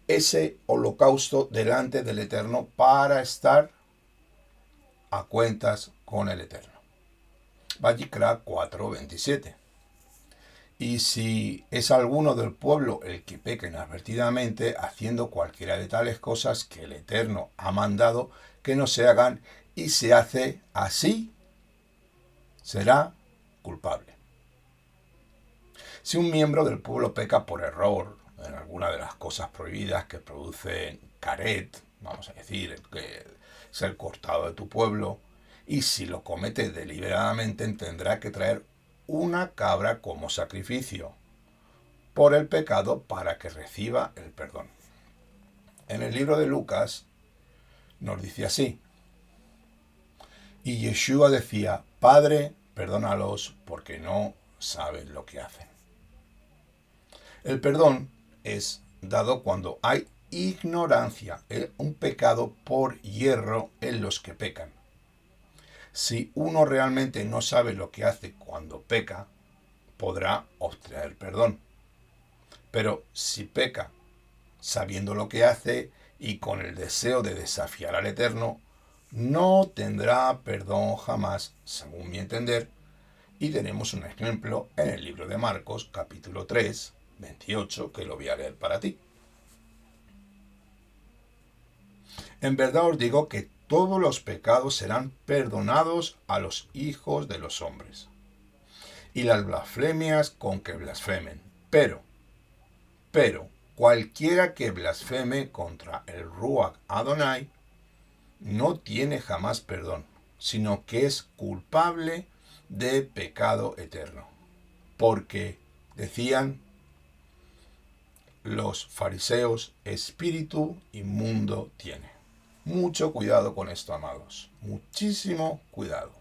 ese holocausto delante del Eterno para estar a cuentas con el Eterno. Vallicra 4:27. Y si es alguno del pueblo el que peca inadvertidamente, haciendo cualquiera de tales cosas que el Eterno ha mandado que no se hagan, y se hace así, será culpable. Si un miembro del pueblo peca por error en alguna de las cosas prohibidas que producen caret, vamos a decir, que es el cortado de tu pueblo, y si lo comete deliberadamente, tendrá que traer una cabra como sacrificio por el pecado para que reciba el perdón. En el libro de Lucas nos dice así: y Yeshua decía, Padre, perdónalos porque no saben lo que hacen. El perdón es dado cuando hay ignorancia, un pecado por hierro en los que pecan. Si uno realmente no sabe lo que hace cuando peca, podrá obtener perdón. Pero si peca sabiendo lo que hace y con el deseo de desafiar al Eterno, no tendrá perdón jamás, según mi entender. Y tenemos un ejemplo en el libro de Marcos, capítulo 3, 28, que lo voy a leer para ti. En verdad os digo que todos los pecados serán perdonados a los hijos de los hombres, y las blasfemias con que blasfemen. Pero, cualquiera que blasfeme contra el Ruach Adonai no tiene jamás perdón, sino que es culpable de pecado eterno. Porque, decían los fariseos, espíritu inmundo tiene. Mucho cuidado con esto, amados. Muchísimo cuidado.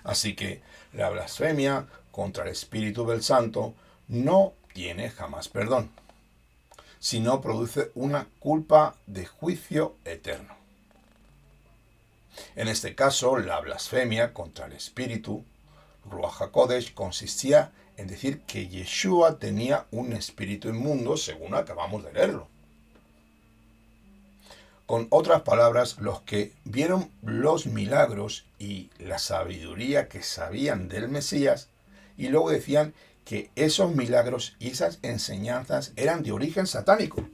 Así que la blasfemia contra el Espíritu del Santo no tiene jamás perdón, sino produce una culpa de juicio eterno. En este caso, la blasfemia contra el Espíritu, Ruach HaKodesh, consistía en decir que Yeshua tenía un espíritu inmundo, según acabamos de leerlo. Con otras palabras, los que vieron los milagros y la sabiduría que sabían del Mesías, y luego decían que esos milagros y esas enseñanzas eran de origen satánico,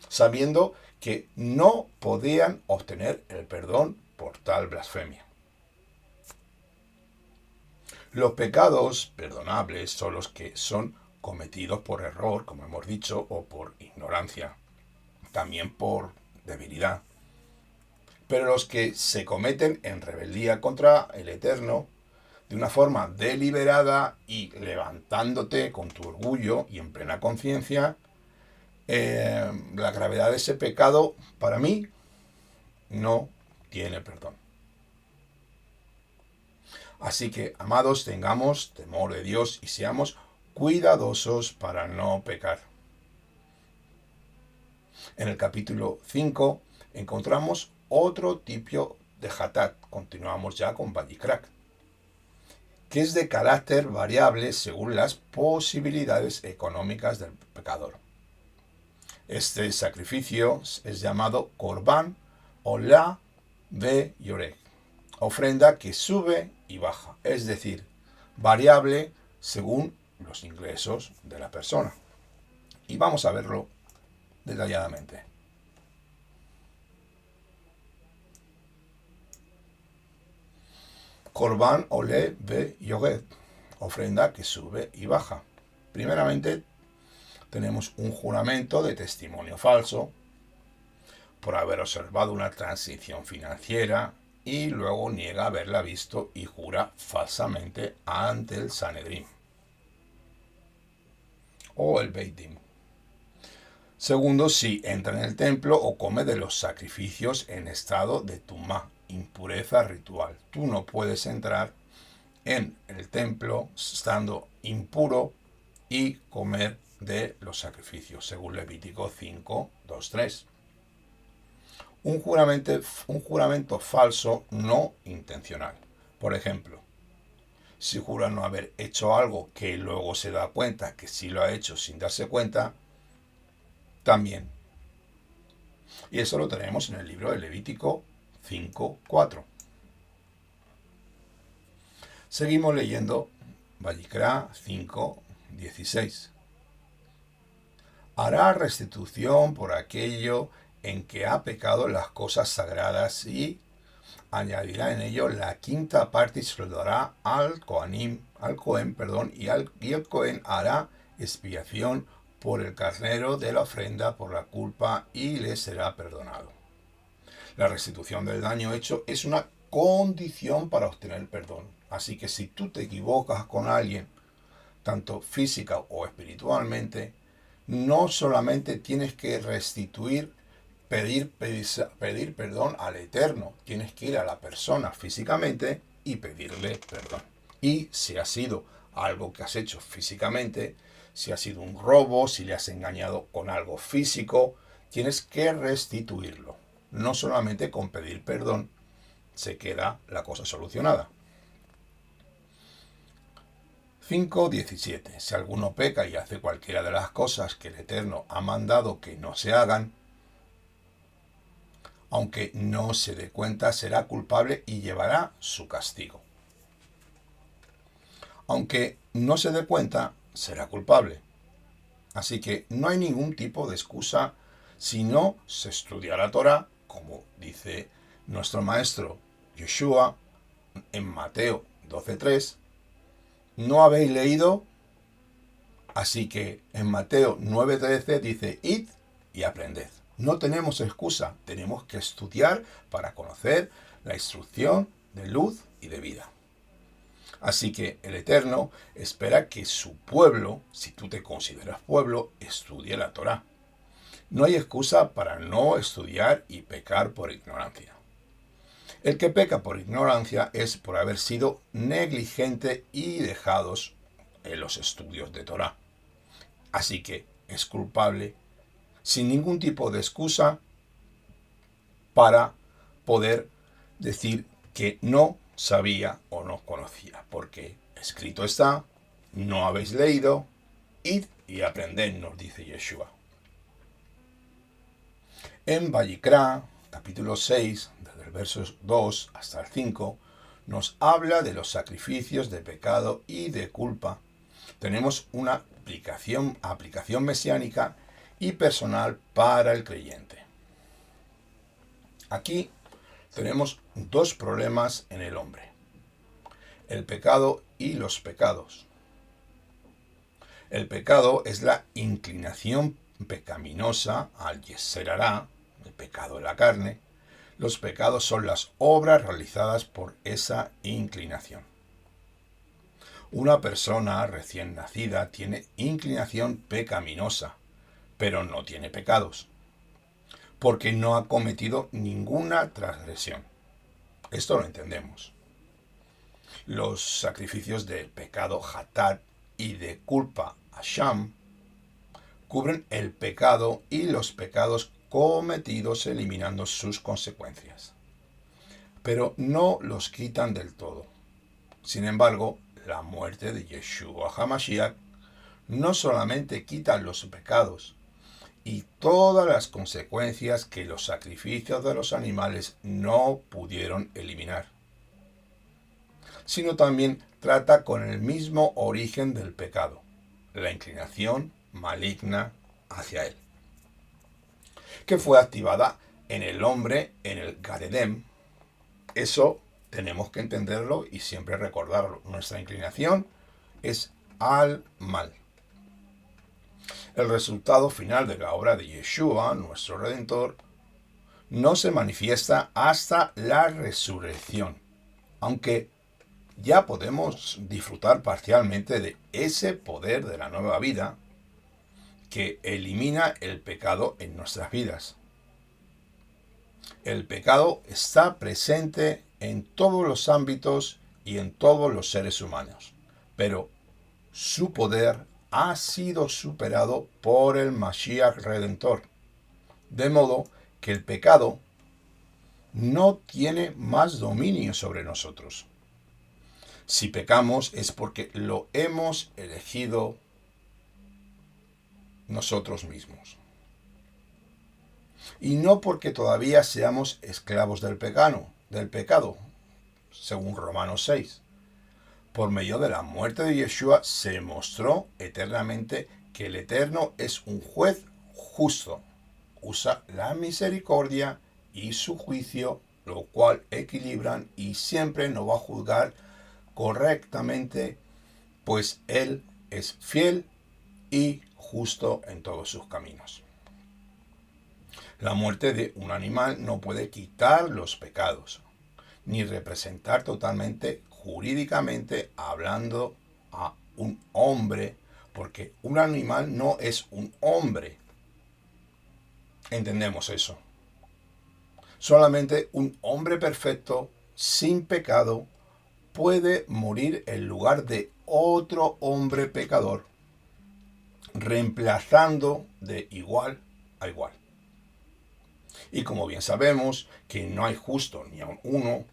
sabiendo que no podían obtener el perdón por tal blasfemia. Los pecados perdonables son los que son cometidos por error, como hemos dicho, o por ignorancia, también por debilidad. Pero los que se cometen en rebeldía contra el Eterno, de una forma deliberada y levantándote con tu orgullo y en plena conciencia, la gravedad de ese pecado, para mí, no tiene perdón. Así que, amados, tengamos temor de Dios y seamos cuidadosos para no pecar. En el capítulo 5 encontramos otro tipo de hatat. Continuamos ya con Vallicra, que es de carácter variable según las posibilidades económicas del pecador. Este sacrificio es llamado Korban o la de Yoreh, ofrenda que sube y baja, es decir, variable según los ingresos de la persona. Y vamos a verlo detalladamente. Korban ole ve yored, ofrenda que sube y baja. Primeramente, tenemos un juramento de testimonio falso por haber observado una transición financiera y luego niega haberla visto y jura falsamente ante el Sanedrín o el Beit Din. Segundo, si entra en el templo o come de los sacrificios en estado de tumá, impureza ritual. Tú no puedes entrar en el templo estando impuro y comer de los sacrificios, según Levítico 5, 2, 3. Un juramento falso no intencional. Por ejemplo, si jura no haber hecho algo que luego se da cuenta que sí lo ha hecho sin darse cuenta, también. Y eso lo tenemos en el libro de Levítico 5, 4. Seguimos leyendo Vayikra 5, 16. Hará restitución por aquello en que ha pecado las cosas sagradas y añadirá en ello la quinta parte y se lo dará al Cohen, y el Cohen hará expiación por el carnero de la ofrenda por la culpa y le será perdonado. La restitución del daño hecho es una condición para obtener perdón. Así que si tú te equivocas con alguien, tanto física o espiritualmente, no solamente tienes que restituir, pedir perdón al Eterno, tienes que ir a la persona físicamente y pedirle perdón. Y si ha sido algo que has hecho físicamente, si ha sido un robo, si le has engañado con algo físico, tienes que restituirlo. No solamente con pedir perdón se queda la cosa solucionada. 5.17. Si alguno peca y hace cualquiera de las cosas que el Eterno ha mandado que no se hagan, aunque no se dé cuenta, será culpable y llevará su castigo. Aunque no se dé cuenta, será culpable. Así que no hay ningún tipo de excusa si no se estudia la Torá, como dice nuestro maestro Yeshua en Mateo 12.3. ¿No habéis leído? Así que en Mateo 9.13 dice, id y aprended. No tenemos excusa, tenemos que estudiar para conocer la instrucción de luz y de vida. Así que el Eterno espera que su pueblo, si tú te consideras pueblo, estudie la Torá. No hay excusa para no estudiar y pecar por ignorancia. El que peca por ignorancia es por haber sido negligente y dejados en los estudios de Torá. Así que es culpable sin ningún tipo de excusa para poder decir que no sabía o no conocía, porque escrito está, no habéis leído, id y aprended, nos dice Yeshua. En Vayikra, capítulo 6, desde el verso 2 hasta el 5, nos habla de los sacrificios de pecado y de culpa. Tenemos una aplicación mesiánica y personal para el creyente. Aquí tenemos dos problemas en el hombre: el pecado y los pecados. El pecado es la inclinación pecaminosa al Yeser Hará, el pecado de la carne. Los pecados son las obras realizadas por esa inclinación. Una persona recién nacida tiene inclinación pecaminosa, pero no tiene pecados, porque no ha cometido ninguna transgresión. Esto lo entendemos. Los sacrificios de pecado Hatat y de culpa Asham cubren el pecado y los pecados cometidos eliminando sus consecuencias, pero no los quitan del todo. Sin embargo, la muerte de Yeshua HaMashiach no solamente quita los pecados y todas las consecuencias que los sacrificios de los animales no pudieron eliminar, sino también trata con el mismo origen del pecado, la inclinación maligna hacia él, que fue activada en el hombre en el Garedem. Eso Tenemos que entenderlo y siempre recordarlo. Nuestra inclinación es al mal. El resultado final de la obra de Yeshua, nuestro Redentor, no se manifiesta hasta la resurrección, aunque ya podemos disfrutar parcialmente de ese poder de la nueva vida que elimina el pecado en nuestras vidas. El pecado está presente en todos los ámbitos y en todos los seres humanos, pero su poder ha sido superado por el Mashiach Redentor, de modo que el pecado no tiene más dominio sobre nosotros. Si pecamos es porque lo hemos elegido nosotros mismos. Y no porque todavía seamos esclavos del pecado, según Romanos 6. Por medio de la muerte de Yeshua se mostró eternamente que el Eterno es un juez justo. Usa la misericordia y su juicio, lo cual equilibran y siempre nos va a juzgar correctamente, pues Él es fiel y justo en todos sus caminos. La muerte de un animal no puede quitar los pecados, ni representar totalmente, jurídicamente hablando, a un hombre, porque un animal no es un hombre. Entendemos eso. Solamente un hombre perfecto, sin pecado, puede morir en lugar de otro hombre pecador, reemplazando de igual a igual. Y como bien sabemos que no hay justo ni aun uno,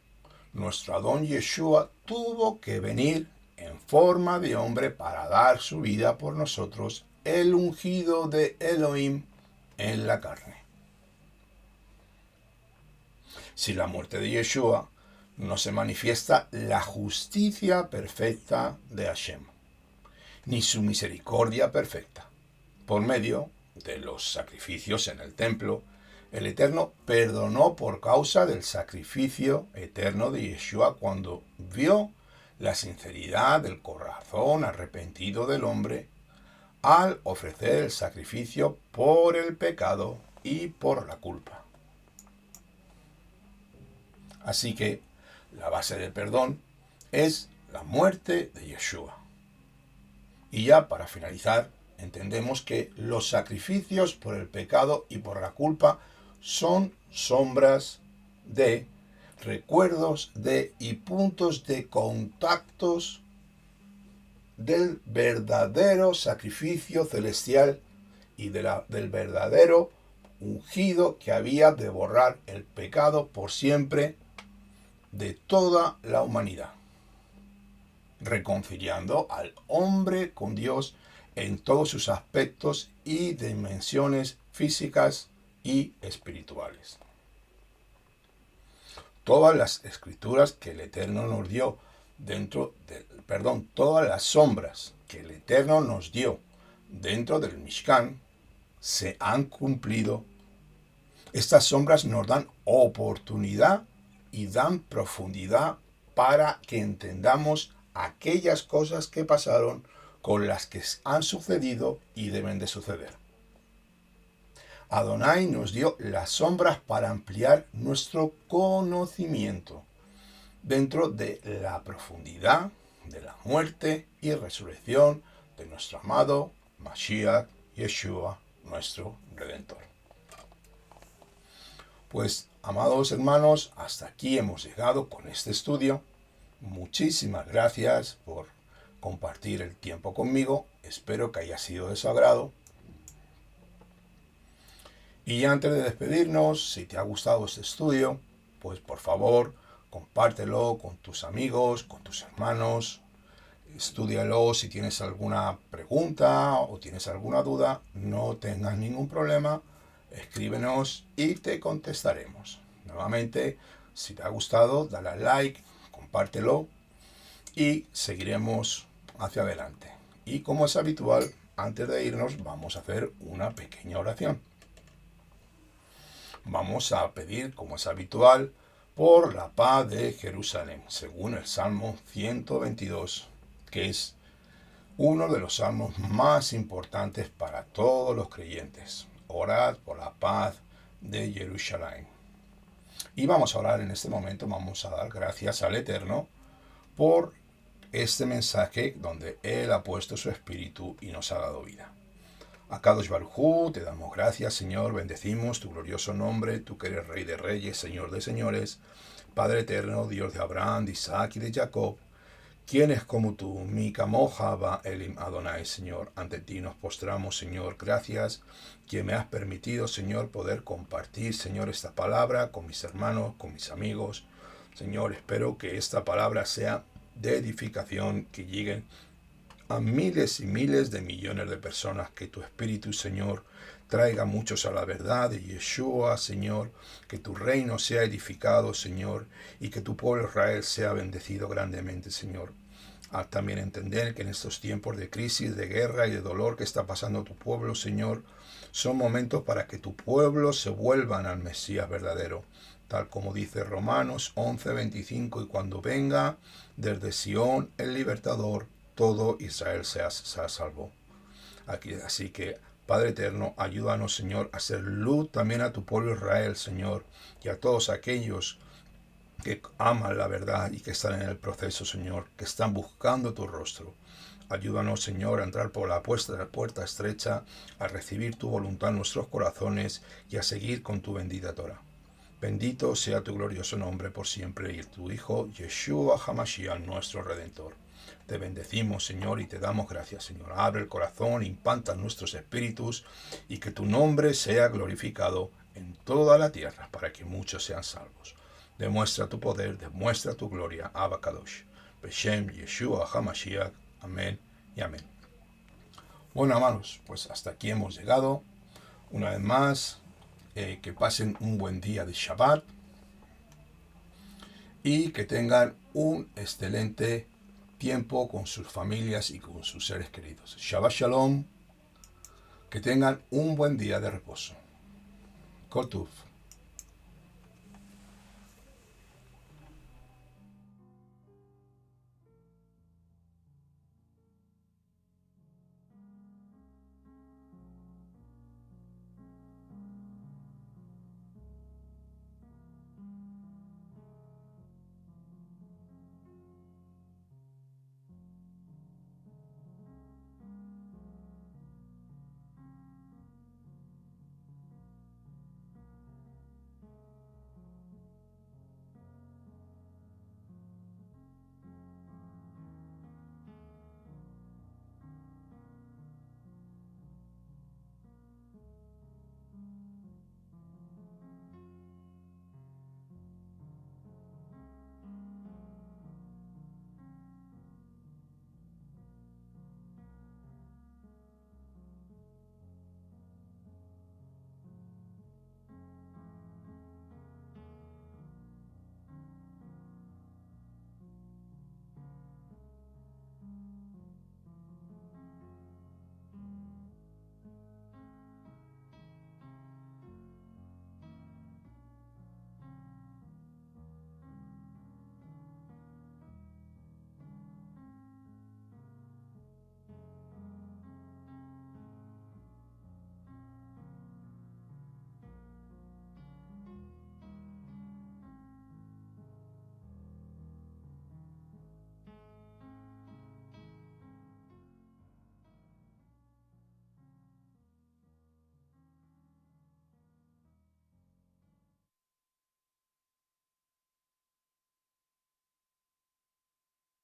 nuestro Adón Yeshua tuvo que venir en forma de hombre para dar su vida por nosotros, el ungido de Elohim en la carne. Si la muerte de Yeshua no se manifiesta la justicia perfecta de Hashem, ni su misericordia perfecta. Por medio de los sacrificios en el templo, el Eterno perdonó por causa del sacrificio eterno de Yeshua cuando vio la sinceridad del corazón arrepentido del hombre al ofrecer el sacrificio por el pecado y por la culpa. Así que la base del perdón es la muerte de Yeshua. Y ya para finalizar, entendemos que los sacrificios por el pecado y por la culpa son sombras de, recuerdos de y puntos de contactos del verdadero sacrificio celestial y del verdadero ungido que había de borrar el pecado por siempre de toda la humanidad, reconciliando al hombre con Dios en todos sus aspectos y dimensiones físicas y espirituales. Todas las escrituras que el Eterno nos dio todas las sombras que el Eterno nos dio dentro del Mishkan se han cumplido. Estas sombras nos dan oportunidad y dan profundidad para que entendamos aquellas cosas que pasaron con las que han sucedido y deben de suceder. Adonai nos dio las sombras para ampliar nuestro conocimiento dentro de la profundidad de la muerte y resurrección de nuestro amado Mashiach Yeshua, nuestro Redentor. Pues, amados hermanos, hasta aquí hemos llegado con este estudio. Muchísimas gracias por compartir el tiempo conmigo. Espero que haya sido de su agrado. Y antes de despedirnos, si te ha gustado este estudio, pues por favor, compártelo con tus amigos, con tus hermanos. Estúdialo si tienes alguna pregunta o tienes alguna duda. No tengas ningún problema. Escríbenos y te contestaremos. Nuevamente, si te ha gustado, dale al like, compártelo y seguiremos hacia adelante. Y como es habitual, antes de irnos vamos a hacer una pequeña oración. Vamos a pedir, como es habitual, por la paz de Jerusalén, según el Salmo 122, que es uno de los salmos más importantes para todos los creyentes. Orad por la paz de Jerusalén. Y vamos a orar en este momento, vamos a dar gracias al Eterno por este mensaje donde Él ha puesto su espíritu y nos ha dado vida. A Kadosh Baruj Hu, te damos gracias, Señor, bendecimos tu glorioso nombre, tú que eres Rey de Reyes, Señor de Señores, Padre Eterno, Dios de Abraham, de Isaac y de Jacob. ¿Quién es como tú? Mi Kamoja va Elim Adonai, Señor. Ante ti nos postramos, Señor. Gracias que me has permitido, Señor, poder compartir, Señor, esta palabra con mis hermanos, con mis amigos. Señor, espero que esta palabra sea de edificación, que lleguen a miles y miles de millones de personas, que tu Espíritu, Señor, traiga muchos a la verdad de Yeshua, Señor, que tu reino sea edificado, Señor, y que tu pueblo Israel sea bendecido grandemente, Señor. También entender que en estos tiempos de crisis, de guerra y de dolor que está pasando tu pueblo, Señor, son momentos para que tu pueblo se vuelvan al Mesías verdadero, tal como dice Romanos 11:25, y cuando venga desde Sión el libertador, todo Israel sea salvo. Así que, Padre Eterno, ayúdanos, Señor, a hacer luz también a tu pueblo Israel, Señor, y a todos aquellos que aman la verdad y que están en el proceso, Señor, que están buscando tu rostro. Ayúdanos, Señor, a entrar por la puerta estrecha, a recibir tu voluntad en nuestros corazones y a seguir con tu bendita Torah. Bendito sea tu glorioso nombre por siempre, y tu Hijo, Yeshua HaMashiach, nuestro Redentor. Te bendecimos, Señor, y te damos gracias, Señor. Abre el corazón, impanta nuestros espíritus, y que tu nombre sea glorificado en toda la tierra, para que muchos sean salvos. Demuestra tu poder, demuestra tu gloria, Abba Kadosh. Beshem Yeshua HaMashiach. Amén y amén. Bueno, hermanos, pues hasta aquí hemos llegado. Una vez más, que pasen un buen día de Shabbat y que tengan un excelente tiempo con sus familias y con sus seres queridos. Shabbat Shalom, que tengan un buen día de reposo. Kol Tuv.